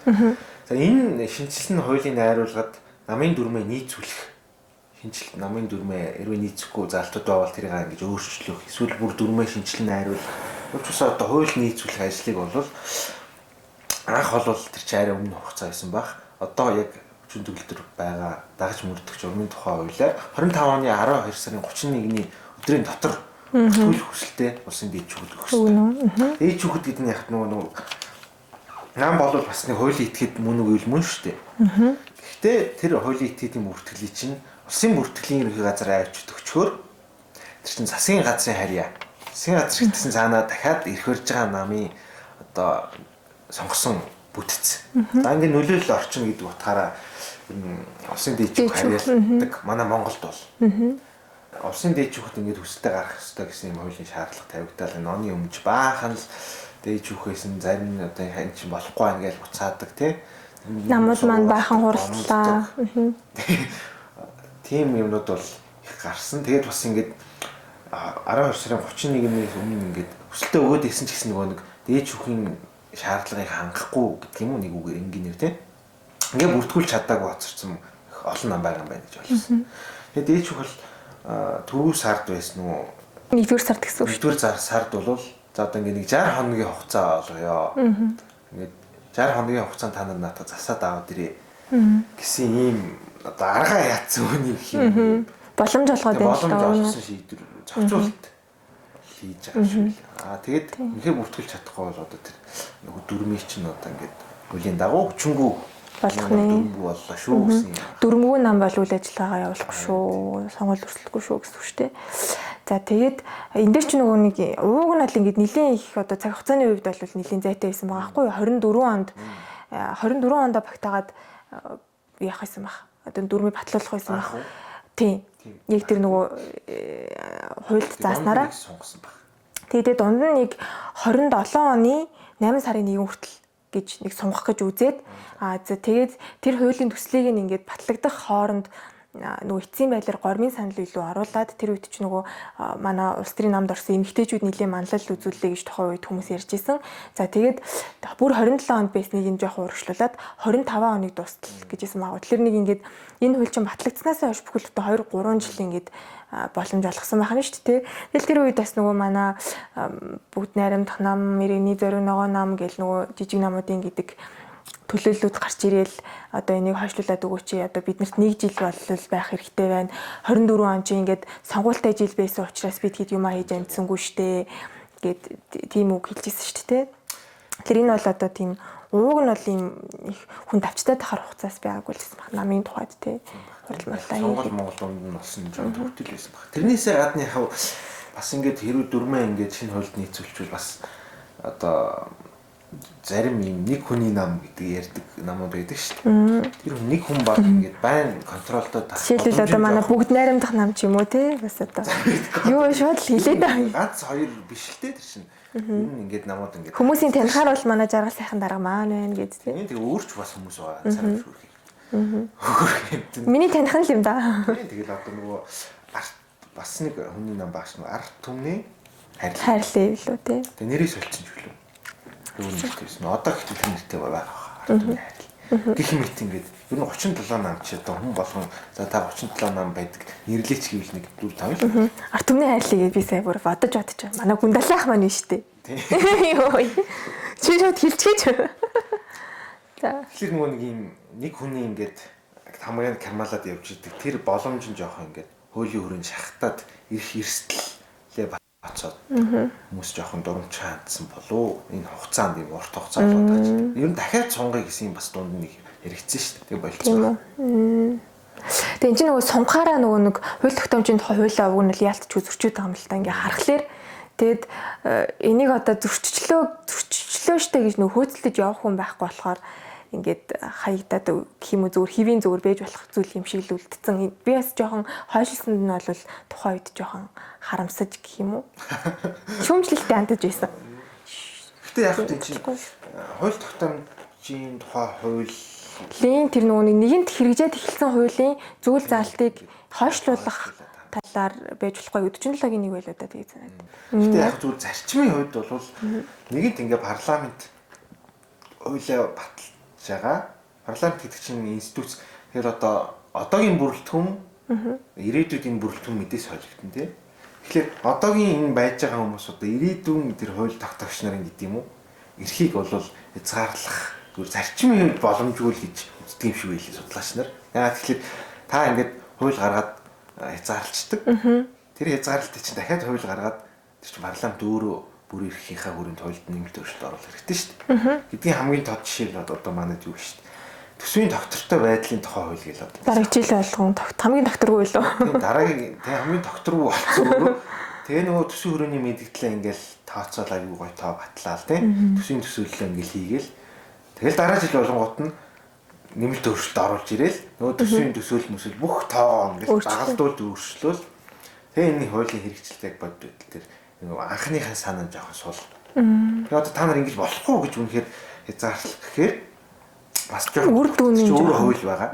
За энэ шинжилсэн хуулийн найруулгад намын дүрмээ нийцүүлэх шинжилт намын дүрмээ хэрвээ нийцэхгүй залтууд байвал тэрийг ингэж өөрчлөх эсвэл бүр дүрмээ шинжилэн найруулах. Учир нь одоо хууль нийцүүлэх ажлыг бол анх бол тэр чинь арай өмнө хугацаа байсан баг. Одоо яг хүчин төгөлдөр байгаа дагаж мөрдөх журмын тухай хуулиар 25 оны 12 сарын 31-ний өдрийн дотор төлөх хүсэлтэд улсын дээд шүүхэд өгсөн. Дээд шүүхэд гэдэг нь яг нөгөө нам бол бас нэг хуулийн этгээд мөн үгүй мөн шүү дээ. Гэхдээ тэр хуулийн этгээдийн бүртгэлийг чинь улсын бүртгэлийн ерөнхий газар авчид өгчхөөр тэр чинь засгийн газрын харьяа. Засгийн газар гэтсэн цаанаа дахиад ирэх барьж байгаа намын одоо сонгосон бүтц. За ингээд нөлөөлөл орчин гэдэг утгаараа улсын дээд шүүх харьяалдаг манай Монголд бол. Улсын дээд шүүхэд ингээд хүсэлтэд гарах хэрэгтэй гэсэн юм хуулийн шаардлага тавигдаад энэ оны өмнө баахан л дээд шүүхээс нь зарим нь одоо хэн чинь болохгүй байна гэж буцаадаг тий. Намууд маань баахан хурлаа. Тийм юмнууд бол их гарсан. Тэгээд бас ингээд 12 сарын 31-ээс өмнө ингээд хүсэлтэд өгөөд ирсэн ч гэсэн нэг дээд шүүхийн шаардлагыг хангахгүй гэдэг юм уу нэг үгээр энгийнээр тий. Ингээ бүртгүүлж чадаагүй хоцорсон олон нам байгаа юм байна гэж ойлгосон. Тэгээд дээд шүүх бол түрүү сард байсан уу? Нэгдүгээр сард гэсэн үг шүү. Нэгдүгээр сард бол за одоо ингээ нэг 60 хоногийн хугацаа болгоё. Ингээд 60 хоногийн хугацаанд та нар надад засаад аваад ирээ. Гэсэн ийм одоо арга яатсан үнийг хийх. Боломж олгоод байна л да. Олсон шийдвэр зохицуулт хийж байгаа шүү. Тэгээд үнэхээр бүртгүүлж чадахгүй бол одоо тэр нөгөө дөрмийн чинь одоо ингээд үлийн дагуу хүчингү болох нэ. Боллоо шүү гэсэн юм. Дөрмгөө нам бол үйл ажиллагаагаа явуулахгүй шүү. Сонгуульд өрсөлдөхгүй шүү гэсэн үг шүү дээ. За тэгээд энэ дээр ч нөгөө нэг ууг нь бол ингээд нэлийн их одоо цаг хугацааны үед бол нэлийн зайтай байсан байгаа байхгүй юу? 24 онд багтаагаад яах байсан баг. Одоо дөрмийг батлуулах байсан баг. Тийм. Яг тэр нөгөө хуульд зааснараа сонгосон баг. Тэгээд дунд нь нэг 27 оны 8 сарын 1 хүртэл гэж нэг сонгох гэж үзээд за тэгээд тэр хуулийн төслийг нь ингээд батлагдах хооронд нөгөө эцсийн байдлаар гормын санал илүү оруулаад тэр үед ч нөгөө манай улс төрийн намд орсон эмэгтэйчүүд нэлийн манлал үзүүлэлээ гэж тухайн үед хүмүүс ярьж исэн. За тэгээд бүр 27 онд байсныг энэ жоохон урагшлуулад 25 оныг дуустал гэжсэн байгаа. Тэгэхээр нэг ингээд энэ хууль чинь батлагдсанаас хойш бүхэл бүтэн 2-3 жил ингээд боломж олгосон байна шүү дээ. Тэгэл тэр үед бас нөгөө манай бүгд найрамдах нам, иргэний зориг ногоо нам гэл нөгөө жижиг намуудын гэдэг төлөөллүүд гарч ирээл одоо энийг хойшлуулад өгөөч. Одоо биднэрт 1 жил болол байх хэрэгтэй байна. 24 он чи ингээд сонгуультай жил байсан учраас бид хэд юм хийж амжсангүй штэ гэд тийм үг хэлжсэн шүү дээ. Тэр энэ бол одоо тийм ууг нь бол ийм их хүн давчтай тахаар хугацаас байгаагүй л гэсэн баг. Намын тухайд те. Монгол дунд нь болсон жоо төгтөл байсан баг. Тэрнээсээ гадны хав бас ингээд хэрүү дөрмөө ингээд шинэ хуульд нийцүүлчихвэл бас одоо зарим юм нэг хүний нам гэдэг ярьдаг намууд байдаг шүү дээ. Тэр нэг хүн баг ингээд байн контролтой тах. Жишээлбэл одоо манай бүгд найрамдах нам ч юм уу те бас одоо юу шууд л хэлээд байгаа. Ганц хоёр биш л те тэр чинь. Энэ ингээд намууд ингээд хүмүүсийн танихаар бол манай жаргал сайхан дарга маань байна гэж те. Тэгээ өөрч бас хүмүүс байгаа царай хүрхий. Миний таних нь л юм да. Тэгэл одоо нөгөө бас нэг хүний нам багш нь арт түмний хайрлаа илүү те. Тэгээ нэрийг солилцсон ч үлээ. Юу нэгтэйсэн. Одоо ихтэй нэртэй байгаа. Арт түмний хайр. Гэх мэт ингээд ер нь 37 нам чи одоо хүн болгон за та 37 нам байдаг нэрлээч гэвэл нэг 4 5 л. Арт түмний хайрлыг би сая бүр бодож байгаа. Манай гүндалах маань шүү дээ. Йоо. Чи шууд хэлчихэж. За. Тэгэхээр нөгөө нэг юм нэг хүний ингээд хамгийн кармалаад явж идэг тэр боломж нь жоохон ингээд хуулийн хүрээнд шахтаад ирэх эрсдэлээ бацаад хүмүүс жоохон дурамч хандсан болов энэ хугацаанд юм урт хугацаа болоод байгаа чинь. Ер нь дахиад сонгоё гэсэн юм бас дунд нэг яригдсан шүү дээ. Тэгээ болчихсон. Тэгээ энэ чинь нөгөө сонгохаараа нөгөө нэг хууль тогтоомжийн тухай хуулиа уг нь л яалтч зөрчиж байгаа юм л та ингээ харахаар тэгэд энийг одоо зөрчлөө штэ гэж нөгөө хөөцөлдөж явах хүн байхгүй болохоор ингээд хаягдаад гэх юм уу зөвхөн хэвийн зөвөр байж болох зүйл юм шиг л үлдсэн. Би бас жоохон хойшилсанд нь бол тухайн үед жоохон харамсаж гэх юм уу. Шүүмжлэлтэй хандаж байсан. Гэтэ яг тийм чинь хууль тогтоомжийн тухай хуулийн тэр нөгөө нэгэнт хэрэгжээд эхэлсэн хуулийн зүйл заалтыг хойшлуулах талаар байж болохгүй 47-гийн нэг байлоо да тэгээд санаад. Гэтэ яг зөв зарчмын хувьд бол нэгэнт ингээ парламент хуулиа баталж байгаа. Парламент гэдэг чинь институт. Тэгэхээр одоо одоогийн бүрэлдэхүүн ирээдүйдийн бүрэлдэхүүн мэдээ солигдсон тий. Тэгэхээр одоогийн энэ байж байгаа хүмүүс одоо ирээдүйн тэр хууль тогтоогч нарын гэдэг юм уу? Эрхийг бол хязгаарлах зүгээр зарчмын хувьд боломжгүй л гэж үздэг юм шиг байлээ судлаач нар. Яагаад тэгэхээр та ингээд хууль гаргаад хязгаарлцдаг. Тэр хязгаарлалтыг чинь дахиад хууль гаргаад тэр чинь парламент өөрөө бүр эрхийнхаа хүрээнд хуульд нэмэлт өөрчлөлт оруулах хэрэгтэй шүү дээ. Гэдгийн хамгийн тод жишээ л одоо манайд юу шүү дээ. Төсвийн доктортой байдлын тухай хууль гээл одоо. Дараагийн жил болгон хамгийн докторгүй юу? Тийм дараагийн хамгийн докторгүй болсон өөрөө. Тэгээ нөгөө төсвийн хүрээний мэдгдлээ ингээл тооцоол аягүй гой тоо батлаа л тийм. Төсвийн төсөөллөө ингээл хийгээл. Тэгэл дараа жил болгонгууд нь нэмэлт өөрчлөлт оруулж ирээл нөгөө төсвийн төсөөлөл мүсэл бүх тоогоо ингээл дагалдуулж өөрчлөөл. Тэгээ энэ хуулийн хэрэгжилтэйг бодвол тэр анхныхаа санаа жоохон сул. Тэгээ одоо та нар ингэж болохгүй гэж үнэхээр хязгаарлах гэхээр бас жоохон үр дүн нь өөрөө хууль байгаа.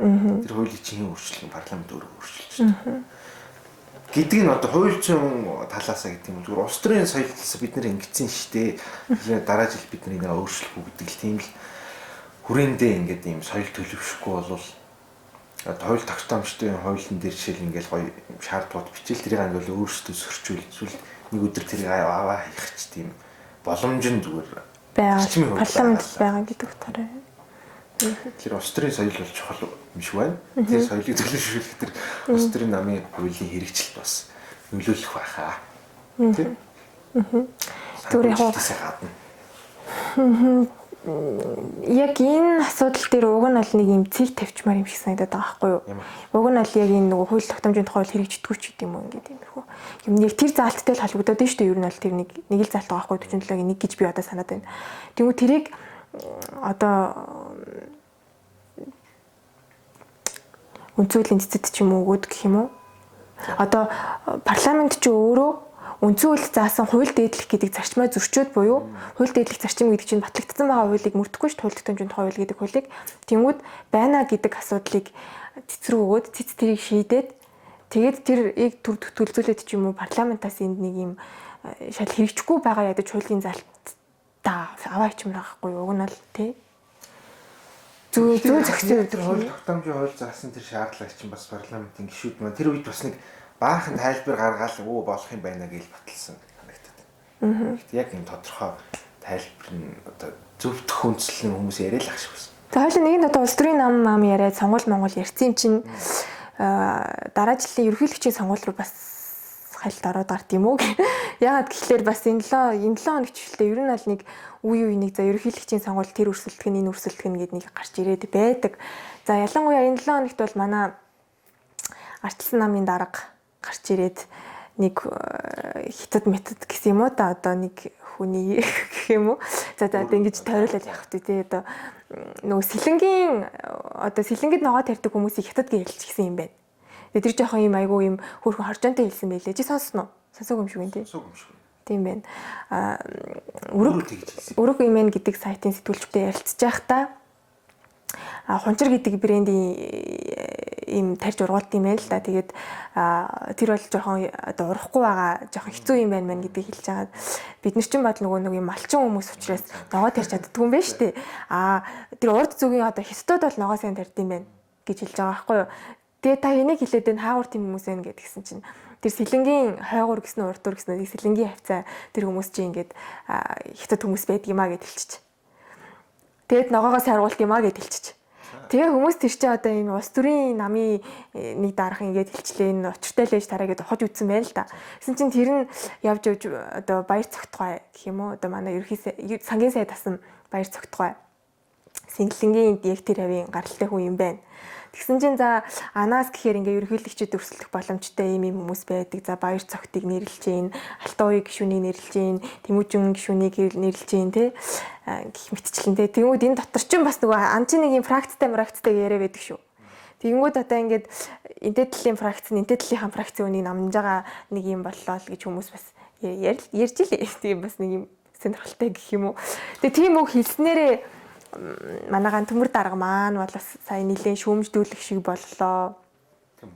Тэр хуулийг чинь өөрчлөн парламент өөрөө өөрчилж байна. Гэдэг нь одоо хууль зүйн талаасаа гэдэг юм зүгээр улс төрийн соёлоос бид нэр ингэсэн шүү дээ. Дараа жил бид нар энэ өөрчлөхгүй гэдэг л тийм л хүрээндээ ингээд ийм соёл төлөвшөхгүй болвол хууль тогтоомжтой хуулийн дээр жишээл ингээл гоё шаардлагууд бичээл тэрийг ингээл өөрсдөө зөрчүүл эсвэл нэг өдөр тэрийг аваа хийх ч тийм боломж нь зүгээр байгаа парламент байгаа гэдэг утгаараа. Тэр улс төрийн соёл бол чухал юм шиг байна. Тэр соёлыг төлөвшүүлэх тэр улс төрийн намын хуулийн хэрэгжилт бас нөлөөлөх байхаа. Тийм. Зүгээр яг яг энэ асуудал дээр уг нь бол нэг юм цэг тавьчмаар юм шиг санагдаад байгаа байхгүй юу? Уг нь бол яг энэ нөгөө хууль тогтоомжийн тухай хэрэгжидэггүй ч гэдэг юм уу ингээд иймэрхүү. Юм нэг тэр заалттай л холбогдоод байна шүү дээ. Ер нь бол тэр нэг л заалт байгаа байхгүй 47-гийн нэг гэж би одоо санаад байна. Тэгвэл тэрийг одоо үндсүүлийн цэцэд ч юм уу өгөөд гэх юм уу? Одоо парламент ч өөрөө үндсэн хууль заасан хууль дээдлэх гэдэг зарчмаа зөрчөөд буюу хууль дээдлэх зарчим гэдэг чинь батлагдсан байгаа хуулийг мөрдөхгүй ш хууль тогтоомжийн тухай хууль гэдэг хуулийг тэнгууд байна гэдэг асуудлыг цэцрүү өгөөд цэц тэрийг шийдээд тэгээд тэрийг төр төлөвлөлт ч юм уу парламентаас энд нэг юм шал хэрэгжихгүй байгаа ядаж хуулийн залт та аваач юм байхгүй юу уг нь бол тий зүү зохицсон тэр хууль тогтоомжийн хууль заасан тэр шаардлага чинь бас парламентын гишүүд маань тэр үед бас нэг баахан тайлбар гаргаал өө болох юм байна гэж баталсан санагдаад. Яг энэ тодорхой тайлбар нь одоо зөвхөн хүнслэн хүмүүс яриа л ах шиг байсан. За хоёул нэг нь одоо улс төрийн нам яриад сонгуул Монгол ярьсан чинь дараа жилийн ерөнхийлөгчийн сонгуул руу бас хальт ороод гарт юм уу? Яагаад гэхлээр бас энэ 7 хоног чиглэлдээ ер нь аль нэг үе нэг за ерөнхийлөгчийн сонгуул тэр өрсөлдөх нь энэ өрсөлдөх нь гэдэг нэг гарч ирээд байдаг. За ялангуяа энэ 7 хоногт бол манай ардчилсан намын дарга гарч ирээд нэг хятад метод гэсэн юм уу та одоо нэг хүний гэх юм уу за ингэж тойруулаад явах тий одоо нөгөө сэлэнгэд ногоо тарьдаг хүмүүсийг хятад гэж хэлчихсэн юм байна. Тэр жоохон юм айгүй юм хөөрхөн хоржонтой хэлсэн байлээ. Чи сонсноо? Сонсоогүй юм шиг байна тий. Сонсоогүй юм шиг. Тийм байна. Өрөг имэн гэдэг сайтын сэтгүүлчтэй ярилцж байхдаа хунчир гэдэг брендийн ийм тарж ургуулт юм байл л да. Тэгээд тэр бол жоохон одоо урахгүй байгаа жоохон хэцүү юм байна мэн гэдгийг хэлж байгаа. Бид нар ч юм бод нөгөө юм малчин хүмүүс учраас ногоо тарж чаддгүй юм байна шүү дээ. Тэр урд зүгийн одоо хятадууд бол ногоо сайн тард юм байна гэж хэлж байгаа байхгүй юу. Тэгээд та энийг хэлээд энэ хаагур тийм хүмүүс байна гэдгсэн чинь тэр сэлэнгийн хойгуур гэсэн урдуур гэсэн сэлэнгийн хавцаа тэр хүмүүс чинь ингээд хятад хүмүүс байдгиймаа гэж хэлчих. Тэгээд ногоогоо сайруулт юмаа гэж хэлчих. Тэгээ хүмүүс тэр чинь одоо энэ улс төрийн намын нэг дарах ингээд хэлчлээ энэ учиртай л ээж тараа гэдээ хож үтсэн байл л да. Гэсэн чинь тэр нь явж одоо баяр цогтгой гэх юм уу одоо манай ерөнхий сангийн сайд тасан баяр цогтгой сэнгэлэнгийн яг тэр авийн гаралтай хүн юм байна. Тэгсэн чинь за анаас гэхээр ингээ ерөнхийлөгчөд өрсөлдөх боломжтой ийм хүмүүс байдаг. За баяр цогтыг нэрлэж гин, алтан уян гишүүнийг нэрлэж гин, Тэмүүжин гишүүнийг нэрлэж гин те гэх мэтчлэн те. Тэгмүүд энэ дотор ч бас нөгөө анчин нэг юм фракцтай яриа байдаг шүү. Тэгмүүд одоо ингээд энтэй талын фракц, энтэй талынхаа фракцын үнийг намж байгаа нэг юм боллоо л гэж хүмүүс бас ярьж илээ. Тийм бас нэг юм сонирхолтой гэх юм уу. Тэгээ тийм үг хэлснээрээ манайхан төмөр дарга маань бол бас сайн нэлээд шүүмждүүлэх шиг боллоо.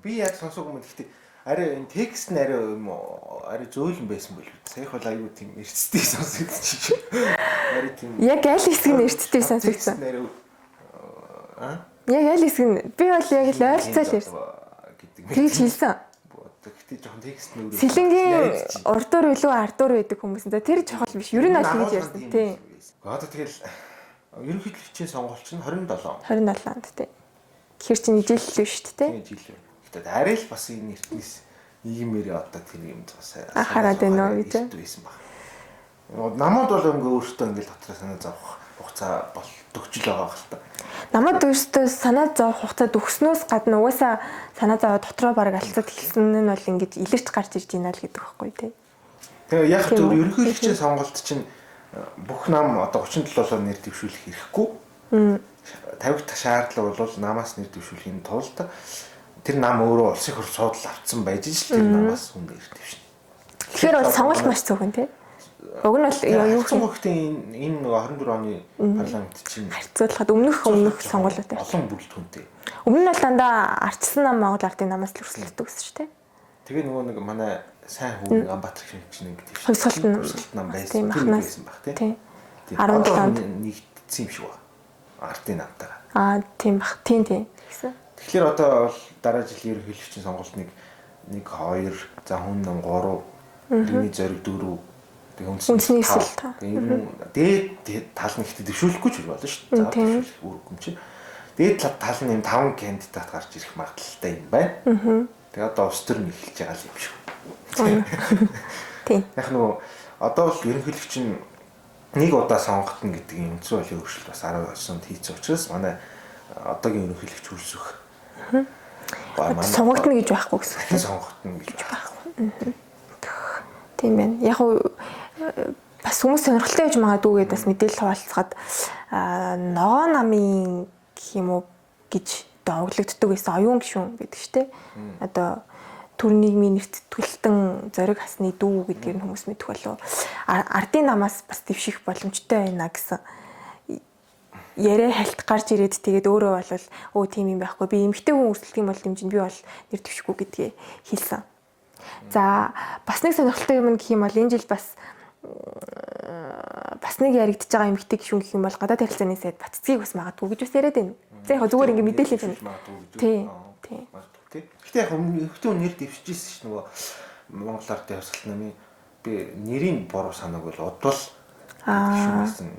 Би яг сонсоогүй юм. Гэхдээ арай энэ текст нь арай зөөлөн байсан болов. Саях бол аюу тийм эрсдэлтэй сонсогдчих. Арай тийм. Яг аль хэсэг нь эрсдэлтэй сонсогдсон. Яг аль хэсэг нь би бол яг л ойрцоол ярьсан. Тэгж хэлсэн. Гэхдээ жоохон текст нь өөрөө. Сэлэнгийн урдуур илүү ардуур байдаг хүмүүс. Тэр чухал биш. Ер нь бол тэгж ярьсан тийм. Одоо тэгэл ерөнхийлөгчийн сонгуульч нь 27 онд тий. Гэхдээ чинь жил л шүү дээ тий. Жил. Гэхдээ арай л бас энэ эртнээс нийгмээр одоо тэр юм цаас хараад байна уу гэж байсан баг. Намууд бол ингээ өөртөө ингээ дотроо санаа зовох хугацаа бол төгжл байгаа хэл та. Намууд өөртөө санаа зовох хугацаа төгснөөс гадна угаасаа санаа зовоод дотроо бараг алцаад хэлсэн нь бол ингэж илэрч гарч ирж байна л гэдэг байхгүй тий. Тэгээ яг зөв ерөнхийлөгчийн сонголт чинь бүх нам одоо 37-оор нэр дэвшүүлэх хэрэггүй. 50 дахь шаардлага бол намаас нэр дэвшүүлэхийн тулд тэр нам өөрөө улсын хурц суудлал авцсан байж л тэр намаас хүн нэр дэвшнэ. Тэгэхээр бол сонголт маш цөөхөн тий. Уг нь бол юу хэмэхдээ энэ 24 оны парламент чинь харьцуулахад өмнөх сонгуулиутай олон бүрэлдэхүүнтэй. Өмнө нь бол дандаа ардчилсан нам Монгол ардын намаас л өрсөлддөг гэсэн шүү дээ. Тэгээ нөгөө нэг манай сайн хүн Амбатар чинь ингээд хувьсгалт нам байсан баг тий. 17 онд нэгдсэн юм шиг ба. Ардын намтайгаа. Тийм баг. Тийм. Гэсэн. Тэгэхээр одоо бол дараа жилийн ерөнхийлөгчийн сонголт 1 2 за хүн нам 3 тэрний зориг 4 тэгээ үндэсний эсэл та. Дээд тал нь ихтэй дэвшүүлэхгүй ч болно шүү дээ. За дэвшүүлэх үүрэг юм чинь. Дээд тал нь юм 5 кандидат гарч ирэх магадлалтай юм байна. Тэгээ одоо улс төр нь эхэлж байгаа юм шүү. Тийм. Яг нөгөө одоо бол ерөнхийлөгч нь 1 удаа сонгогдно гэдэг юм зөв үеийн өөрчлөлт бас 19 онд хийсэн учраас манай одоогийн ерөнхийлөгч үлсэх. Сонгогдно гэж байхгүй гэсэн. Сонгогдно гэж байхгүй. Тийм байна. Яг бас хүмүүс сонирхолтой байж магадгүй гэдээ бас мэдээлэл хуваалцахад ногоо намын гэх юм уу гэж одоо оглогддог байсан оюун гишүүн гэдэг штеп. Одоо төр нийгмийн нэр тэтгэлтэн зориг хасны дүү гэдгээр нь хүмүүс мэдэх болов. Ардын намаас бас дэвших боломжтой байна гэсэн яриа хальт гарч ирээд тэгээд өөрөө бол тийм юм байхгүй. Би эмгтэй хүн өрсөлдөх юм бол дэмжин би бол нэр дэвшихгүй гэдгийг хэлсэн. За бас нэг сонирхолтой юм гэх юм бол энэ жил бас нэг яригдж байгаа эмгтэй гишүүн гэх юм бол гадаад харилцааны сайд Батцгийг бас магадгүй гэж бас яриад байна. За яг зүгээр ингэ мэдээлэл юм. Тийм. Гэхдээ яг эмгтэй хүн нэр дэвшижсэн ш нь нөгөө Монгол Ардын Хувьсгалт намын би нэрийн буруу санааг бол удвал гишүүнсэн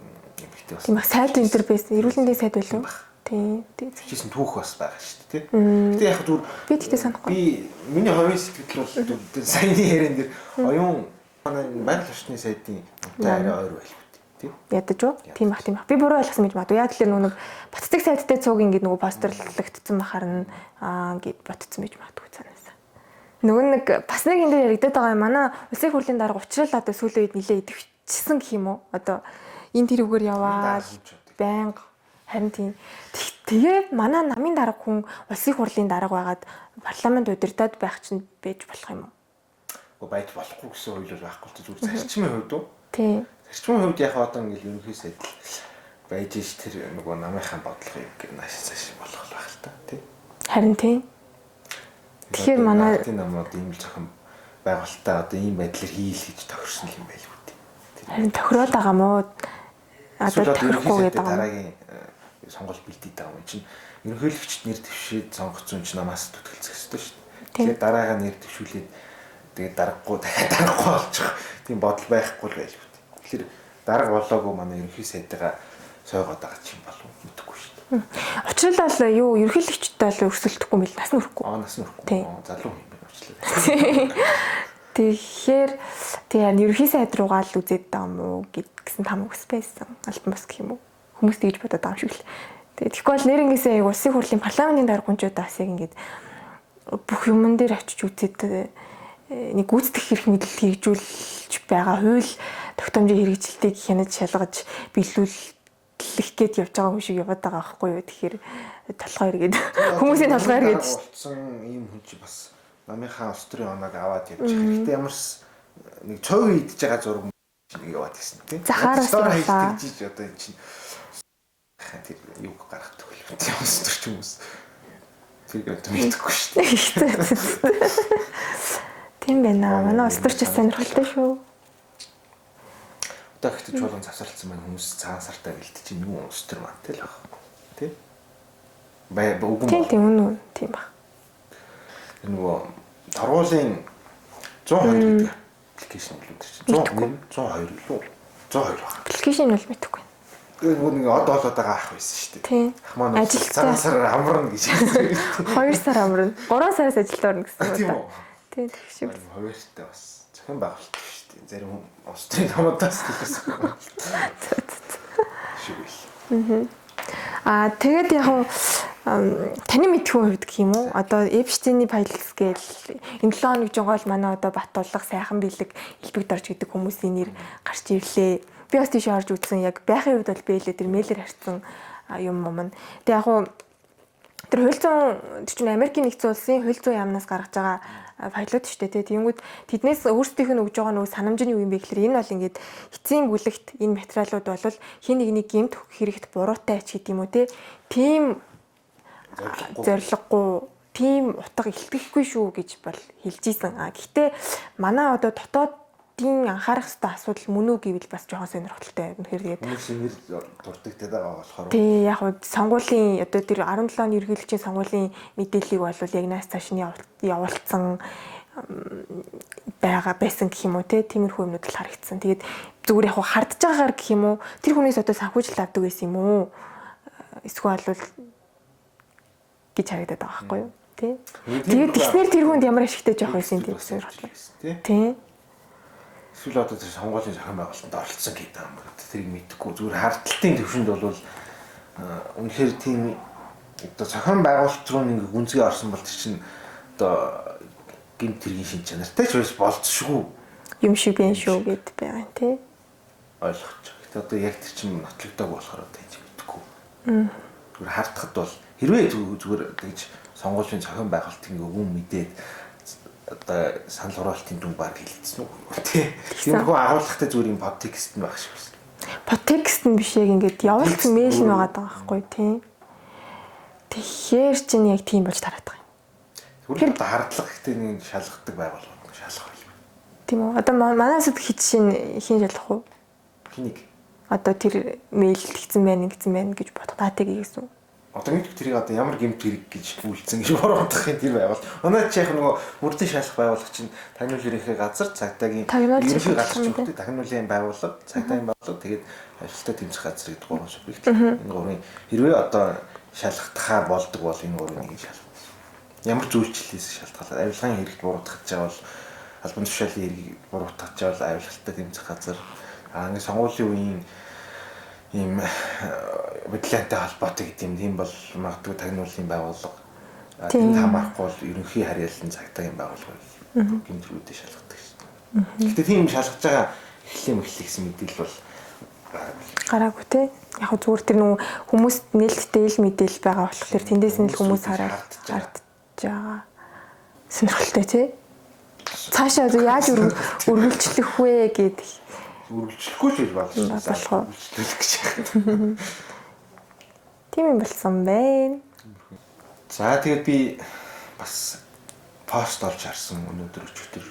эмгтэй бас. Тийм сайд энэ төр байсан. Эрүүл мэндийн сайд байлуу. Тийм. Дэвшижсэн түүх бас байгаа шүү дээ. Гэхдээ яг зүгээр би тэгтээ санахгүй. Би миний хувийн сэтгэл бол саяны яриан дээр оюун манай байгаль орчны сайдын арай ойр байлгүй тийм. Ядаж уу? Тийм бах. Би буруу ойлгосон гэж магадгүй. Яг л нэг Батцэг сайдтай цуг ингэ нөгөө постерлогдсон бахаар нь гэд ботцсон байж магадгүй цаанаас. Нөгөө нэг бас нэг энэ дээр яригдаад байгаа юм. Манай улсын хурлын дарга уучрал одоо сүүлийн үед нилээ идэвчсэн гэх юм уу? Одоо энэ тэрүүгээр яваад байнга харин тийм. Тэгээ манай намын дарга хүн улсын хурлын дарга байгаад парламент удирдаад байх чинь байж болох юм уу? Уу байж болохгүй гэсэн хуулиар байхгүй ч зүгээр зарчмын хувьд уу? Тийм. Зарчмын хувьд яг одоо ингээл ерөнхий сайд байж ш тэр нөгөө намынхаа бодлогыг нааш цааш болох байх л та тий. Харин тийм. Тэгэхээр манай тийм намууд ийм л зохион байгуулалтаа одоо ийм байдлаар хийл гэж тохирсон юм байлгүй тий. Харин тохироод байгаа мó одоо тохирохгүй гэдэг байгаа. Дараагийн сонголт бэлдээд байгаа юм чинь ерөнхийлөгчд нэр дэвшээд сонгогдсон чинь намаас төтгөлцөх хэрэгтэй шүү дээ. Тэгэхээр дараагаа нэр дэвшүүлээд тэгээд дарахгүй болчих тийм бодол байхгүй л байлгүй. Тэгэхээр дарга болоогүй манай ерөнхий сайдгаа сойгоод байгаа ч юм болов мэдэхгүй шүү дээ. Учир нь бол юу ерөнхийлөгчтэй бол өрсөлдөхгүй мэл нас нь өрөхгүй. Нас нь өрөхгүй. Залуу юм байна уучлаарай. Тэгэхээр тийм ерөнхий сайд руугаа л үзээд байгаа юм уу гэсэн там үгс байсан. Альбан бас гэх юм уу. Хүмүүс тэгж бодоод байгаа юм шиг л. Тэгэхгүй бол нэрнгээсээ улсын хурлын парламентын дарга хүнчүүдээс яг ингэж бүх юмн дээр очиж үзээд нэг гүйцэтгэх хэрэг мэдлэл хэрэгжүүлж байгаа хууль тогтоомжийн хэрэгжилтийг хянаж шалгаж биелүүлэх гээд явж байгаа хүн шиг яваад байгаа байхгүй юу. Тэгэхээр толгой эргээд хүмүүсийн толгой эргээд болсон ийм хүн чи бас намынхаа улс төрийн оноог аваад явж байгаа. Гэхдээ ямарс нэг цог идж байгаа зураг нэг яваад гисэн тийм. Захаараас болоо. Одоо энэ чинь тэр юу гаргадаг хөл. Тийм улс төрч хүмүүс. Тэр одоо мэдхгүй шүү дээ. Тийм байна. Манай улс төрч сонирхолтой шүү. Одоо ихтэй чуулган завсарлцсан байна хүмүүс цаансартаа бэлдэж чинь юу улс төр маань тэл баг. Тэ? Үгүй маа. Тийм үнэн тийм баг. Нөгөө торгуулийн 102 гэдэг аппликейшн болоод чинь 102 лөө 102 баг. Аппликейшн бол мэдэхгүй. Нэг од олоод байгаа ах байсан шүү дээ. Тийм. Ах маань цагаан сараар амарна гэж хэлсэн. 2 сар амарна. 3 сараас ажилд орно гэсэн үг. Тийм үү. Тийм тэгшээ. Хоёртой бас зохион байгуулалт шүү дээ. Зарим Австрийн хамаатаас хэлсэн. Шүгэл. Тэгээд яг таны мэдхүйн хувьд гэх юм уу? Одоо Эпштейний файлс гээл энэ 7 хоног жингоол манай одоо Баттулга сайхан бэлэг элбэг дорж гэдэг хүмүүсийн нэр гарч ирлээ. Би бас тийш орж үзсэн. Яг байхын хувьд бол бэлээ тэр мэйлэр харьцсан юм юм. Тэгээд яг тэр хууль зүйн чинь Америкийн нэгдсэн улсын хууль зүйн яамнаас гаргаж байгаа файлууд шүү дээ. Тэнгүүд тэднээс өөрсдийнх нь өгж байгаа нөгөө санамж нь юу юм бэ гэхээр энэ бол ингээд эцсийн бүлэгт энэ материалууд бол хин нэгний гэмт хэрэгт буруутай ч гэдэг юм уу те. Тийм зориггүй, тийм утга илтгэхгүй шүү гэж бол хэлж ийсэн. Гэхдээ манай одоо дотоод эдийн анхаарах ёстой асуудал мөн үү гэвэл бас жоохон сонирхолтой. Үнэхээр тэгээд хүмүүсийн нэр дурдаг байгаа болохоор тий яг хөө сонгуулийн одоо тэр 17 оны ерөнхийлөгчийн сонгуулийн мэдээллийг бол яг нааш цааш нь явуулсан байгаа байсан гэх юм уу тиймэрхүү юмнууд л харагдсан. Тэгээд зүгээр яг хардж байгаагаар гэх юм уу тэр хүнээс одоо санхүүжилт авдаг байсан юм уу? Эсвэл бол гэж харагдаад байгаа байхгүй юу? Тий. Тэгээд тэгснээр тэр хүнд ямар ашигтай жоох байсан тийм сонирхолтой. Тий. Эсвэл одоо тэр сонгуулийн зохион байгуулалтанд оролцсон гэдэг юм байна. Тэрийг мэдэхгүй зүгээр хардталтын төвшөнд бол үнэхээр тийм одоо зохион байгуулалт руу нэг гүнзгий орсон бол тэр чинь одоо гинт тэргийн шин чанартай ч байж болцшгүй юм шиг байна шүү гэд байгаа юм тий. Ойлгож байгаа. Гэтэ одоо яг тэр чинь нотлогдоог болохоор одоо хийж мэдэхгүй. Зүгээр хардхад бол хэрвээ зүгээр тэгж сонгуулийн зохион байгуулалтын өвөн мэдээд одоо санал хураалтын дүн баг хэлсэн үү тий. Тиймэрхүү агуулгатай зүгээр юм подтекст нь байх шиг байна. Подтекст нь биш яг ингээд явуулсан мэйл нь байгаа байхгүй тий. Тэгэхээр чинь яг тийм болж тараад байгаа юм. Зүгээр одоо хардлага гэхдээ нэг шалгадаг байгууллагууд шалгах юм. Тийм үү. Одоо манай сүд хин шалгах уу? Хэнийг? Одоо тэр мэйл тэгсэн байна гэж бодох таатыг гэсэн. Одоо нэг тэрийг одоо ямар гэмт хэрэг гэж үйлцэн гэж боруулах юм тэр байгуул. Манай чи яг нөгөө мөрдийн шалгах байгууллага чинь тагнуул ерөнхий газар цагтаагийн ерөнхий газар ч үүдэг тагнуулын байгууллага цагтаагийн байгууллага тэгээд ажилтаа тэмцэх газар гэдэг гурван субъект. Энэ гурвын хэрвээ одоо шалгахтахаа болдог бол энэ гурвын нэг шалгах. Ямар зүйлчлээс шалтгаалаад авилгын хэрэгт буруутгах гэж бол албан тушаалын хэргийг буруутгах гэж бол авилгалтаа тэмцэх газар нэг сонгуулийн үеийн ийм бодлоотой холбоотой гэдэг юм. Тийм бол магадгүй тагнуулын байгууллага. Тэнд хамаарахгүй бол ерөнхий харьяаллын цагтаагийн байгууллага гэмтрүүдээ шалгадаг шээ. Гэхдээ тийм шалгаж байгаа эхлэм гэсэн мэдээлэл бол гараагүй те. Яг зүгээр тэр нөгөө хүмүүст нээлттэй ил мэдээлэл байгаа болохоор тэндээс нь л хүмүүс хараад байгаа. Сонирхолтой тий. Цаашаа яаж үргэлжлэх вэ гэдэг. Үргэлжлэхгүй ч болох. Тийм юм болсон байна. За тэгээд би бас пост олж харсан өнөөдөр өчигдөр.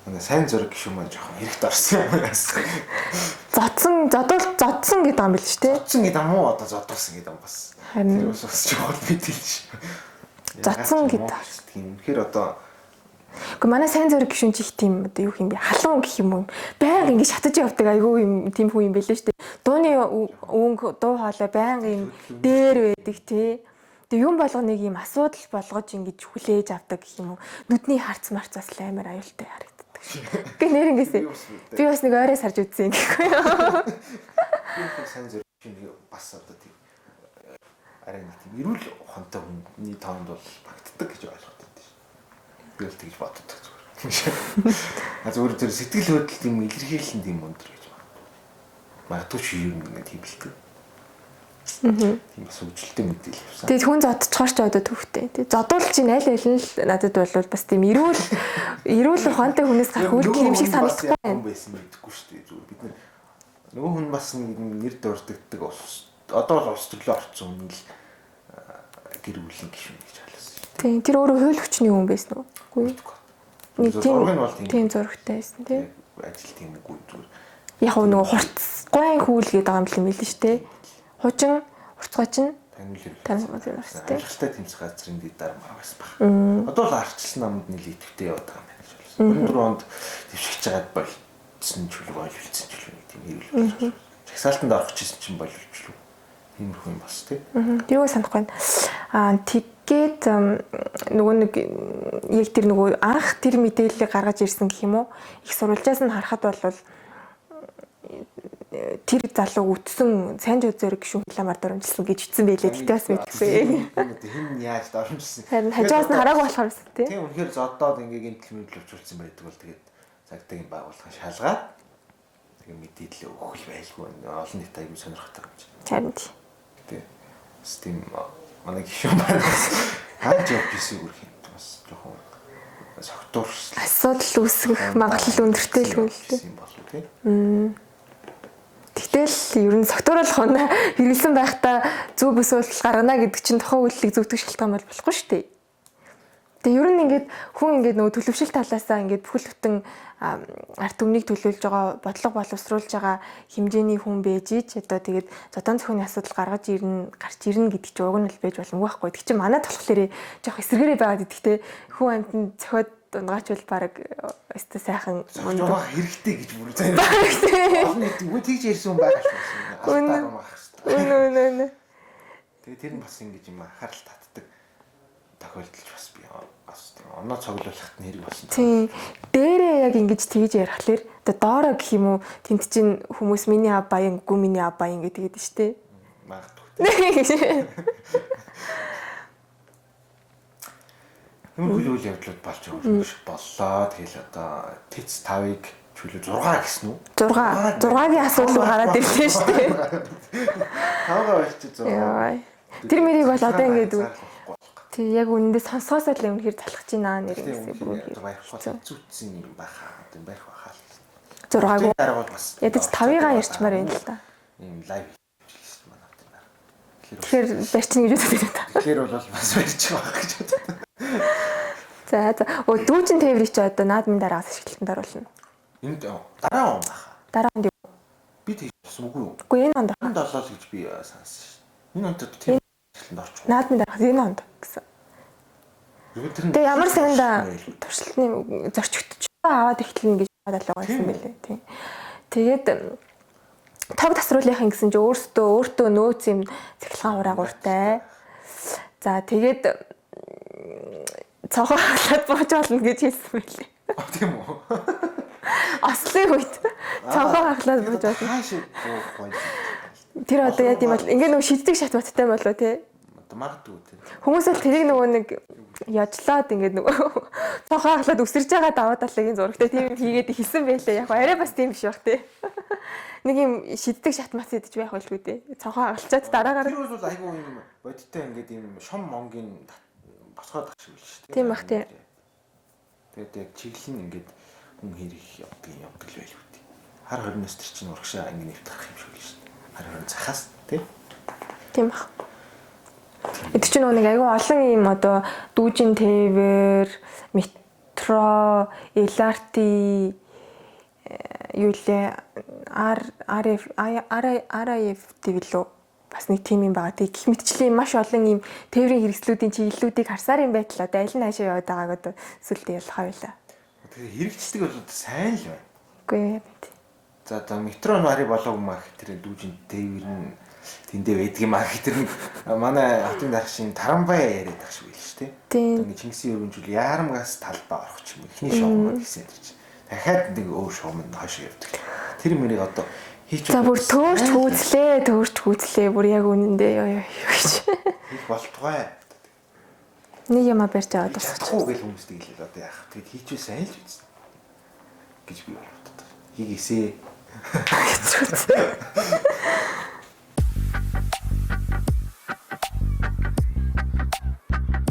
Манай сайн зураг гişүн маань жоохон хэрэгт орсон юм байна. Зодсон гэдэг юм биш үү? Зодсон гэдэг юм уу? Одоо зодсон гэдэг юм бас. Тэр бас жоохон мэдээлж. Зодсон гэдэг. Тэгэхээр одоо Гэхдээ манай сайн зураг гişүн чих тийм одоо юу юм бэ? Халуун гэх юм уу? Байнга ингэ шатаж явдаг айгүй юм тийм хүн юм байлээ шүү дээ. Дууны өнгө дуу хоолой байнга юм дээр байдаг тий. Тэгээ юм болгоныг юм асуудал болгож ингэж хүлээж авдаг гэх юм уу? Нүдний харц марцаас амар аюултай харагддаг. Гэхдээ нэр ингэсээ. Би бас нэг ойроо сарж үзсэн гэхгүй юу? Би сайн зураг гişүн бас одоо тийм арай нэг тийм эрүүл ухаантай хүний тоонд бол багтдаг гэж ойлгоод би л тэгж боддог зүгээр. Зүгээр тэр сэтгэл хөдлөлт юм илэрхийлэн тийм өндөр гэж байна. Магадгүй чи юм ингэ тийм л дээ. Тийм бас өвчлөлтэй мэдээлэл явсан. Тэгээд хүн зодчихоор ч одоо төвхтэй. Тэгээд зодуулж ин аль аль нь надад бол бас тийм эрүүл ухаантай хүнээс гарах үйл юм шиг санагдахгүй байна. Байсан мэдэхгүй шүү дээ. Зүгээр бид нөгөө хүн бас нэр дурддагдаг одоо бол улс төрлөө орцсон хүн л гэр бүлийн гишүүн гэж хаалсан шүү дээ. Тийм тэр өөрөө хууль хүчний хүн байсан уу? Нэг тийм зурагтай байсан тий. Ажил тийм үгүй зүгээр. Яг нөгөө хурцгайн хүүл гэдэг байгаа юм л шүү дээ. Хужин хурцгай чинь тагнуул хэрэгтэй. Ажилтай тэмцэх газрын дэдар маа байсан баг. Одоо л арчилсан намд нийл идэвхтэй яваад байгаа юм байна гэж байна. 4 онд дэвшигч жагаад болцсон ч үл бойлуулсан ч үл нэг тийм эрүүл. Жагсаалтанд орох гэсэн чинь бойлуулчлаа. Иймэрхүү юм бас тий. Юу санахгүй байна. Тэгээд нөгөө нэг яг тэр нөгөө анх тэр мэдээллийг гаргаж ирсэн гэх юм уу? Их сурвалжаас нь харахад бол тэр залуу үтсэн сайн зөрөг гişүн хламаар дөрмжилсэн гэж хэлсэн байлээ. Тэгтээ бас мэдгүй. Хин яаж дөрмжилсэн. Харин хажуус нь хараагүй болохоор бас тий. Тийм үнэхээр зодоод ингээ гэмтэл мэдлүүлчихсэн байдаг бол тэгээд цагтаагийн байгууллага шалгаад тэгээ мэдээлэл өгөх байлгүй. Олон нийт аягүй сонирхолтой юм чинь. Харин тий. Тэ. Стим манай гişүн маань хаач явж ирсэн үрх юм бас жоохон согтуур асуудал үүсгэх магадлал өндөртэй л хүн л тий. Тэгтэл ер нь согтууруулах нь хэрэгэлсэн байхдаа зөв бүс уулзалт гаргана гэдэг чинь тухайн үйлдэлийг зөвтгөх шалтгаан бол болохгүй шүү дээ. Тэгээ ер нь ингээд хүн ингээд нөгөө төлөвшил талаасаа ингээд бүхэл бүтэн арт түмнийг төлөөлж байгаа, бодлого боловсруулж байгаа хэмжээний хүн байж ич одоо тэгээд зодон зохионы асуудал гарч ирнэ гэдэг чинь уг нь л байж боломгүй байхгүй. Тэг чи манайд болохоор жоох эсэргээрээ байгаад идэхтэй хүн амьтанд зохиод дундгаачвал баг өстө сайхан зохиож хэрэгтэй гэж бүр заяа. Олон нийтгүй тэгж ярьсан хүн байгаа шүү. Үнэ. Тэгээ тэр нь бас ингэж юм харал татдаг тохиолдолч бас би оноо цоглуулахт нэрийг болсон. Тийм. Дээрээ яг ингэж тэгж ярихлаэр одоо доороо гэх юм уу тэнд чинь хүмүүс миний ав баян үгүй миний ав баян гэдэг дээ шүү дээ. Магадгүй. Юм үйл явдлууд болж байгаа юм шиг боллоо. Тэгэл одоо тэц 5-ыг чөлөө 6 гэсэн үү? 6-гийн асуудал гараад ирлээ шүү дээ. 5-гаа болчих 6. Тэр мэрийг бол одоо ингэж тий яг үнэндээ сонсоосоо л үнэхээр залхаж байна нэр гэсэн бүр зүтсэн юм байхаа. Одоо байх байхаа. 6-г дараа бол бас ядаж 5-ыг ярьчмаар байна л да. Ийм лайв хийчихсэн манай тэр. Тэгэхээр барьчихна гэж бодож байна та. Тэгэхээр бол бас барьчих байх гэж боддог. За дүүжин тээврийг чи одоо наадмын дараагаас ашиглалтанд оруулна. Энд дараа он баха. Дараа онд юу? Би тэгсэн үгүй юу? Үгүй энэ онд. Энд болоо л гэж би сонссон шүү. Энэ онд тийм ашиглалтанд орчих. Наадмын дараагаас энэ онд гэсэн. Тэгээ ямар сайндаа туршилтны зорчигдч аваад эхлэнэ гэж бодолоо байсан байлээ тийм. Тэгээд тав тасруулахын гэсэн чи өөртөө нөөц юм цахилгаан ураагууртай. За тэгээд цонхоо хаглаад бууж болно гэж хэлсэн байлээ. Тийм үү? Ослын үед цонхоо хаглаад бууж болно. Хаашаа буух вэ? Тэр одоо яа гэм бол ингээ нөгөө шиддэг шат баттай болоо тий. Магадгүй тийм. Хүмүүс л тэрийг нөгөө нэг яжлаад ингээд нөгөө цонхоо хаглаад өсөрж байгаа даваа талын зурагтай тийм хийгээд хэлсэн байлээ. Яг арай бас тийм биш баг тий. Нэг юм шиддэг шат мац идэж байх байлгүй тий. Цонхоо хагалчаад дараагаар тэр бол айгүй юм бодиттой ингээд юм шом монгийн босгоод ах шиг л шүү дээ. Тийм бах тий. Тэгээд яг чиглэл нь ингээд хүн хэрэг явдаг л байлгүй тий. Хар 20-оос тэр чинь урагшаа ингээд нэвтрэх юм шиг л шүү дээ. Хар 20 цахаас тий. Тийм бах. Эд чинь нэг айгүй олон юм одоо дүүжин тээвэр, метро, LRT юу лээ RIF дэвлүү бас нэг тим юм байгаа. Тэг гэх мэтчлийн маш олон юм тээврийн хэрэгслүүдийн чиглэлүүдийг харсаар юм байтал одоо аль нь хаашаа яваад байгааг одоо сүлдээ ялах байлаа. Тэгэхээр хэрэгждэг бол сайн л байна. Үгүй ээ. За одоо метро нари болоогүй мах тэр дүүжин тээвэр нь тэндээ байдаг юм аа тэр нэг манай хотын дарах шин тарамбай яриад байх шиг байл шүү дээ. Тийм. Чингисийн өргөнжүүл Яарамгаас талбай орох юм. Эхний шоу гэсэн тэр чинь. Дахиад нэг өөр шоу мөн хойшоо явдаг. Тэр мөрийг одоо хийчих. За бүр төөрч хүйцлээ. Бүр яг үнэндээ ёо гэж. Хийх болтугай. Нэг юм барьж аваад тусахгүй гэл хүмүүстэй хэлээд одоо яах. Тэгэд хийчихвэл сайн л биз. гэж би боддог. Хийгээсээ.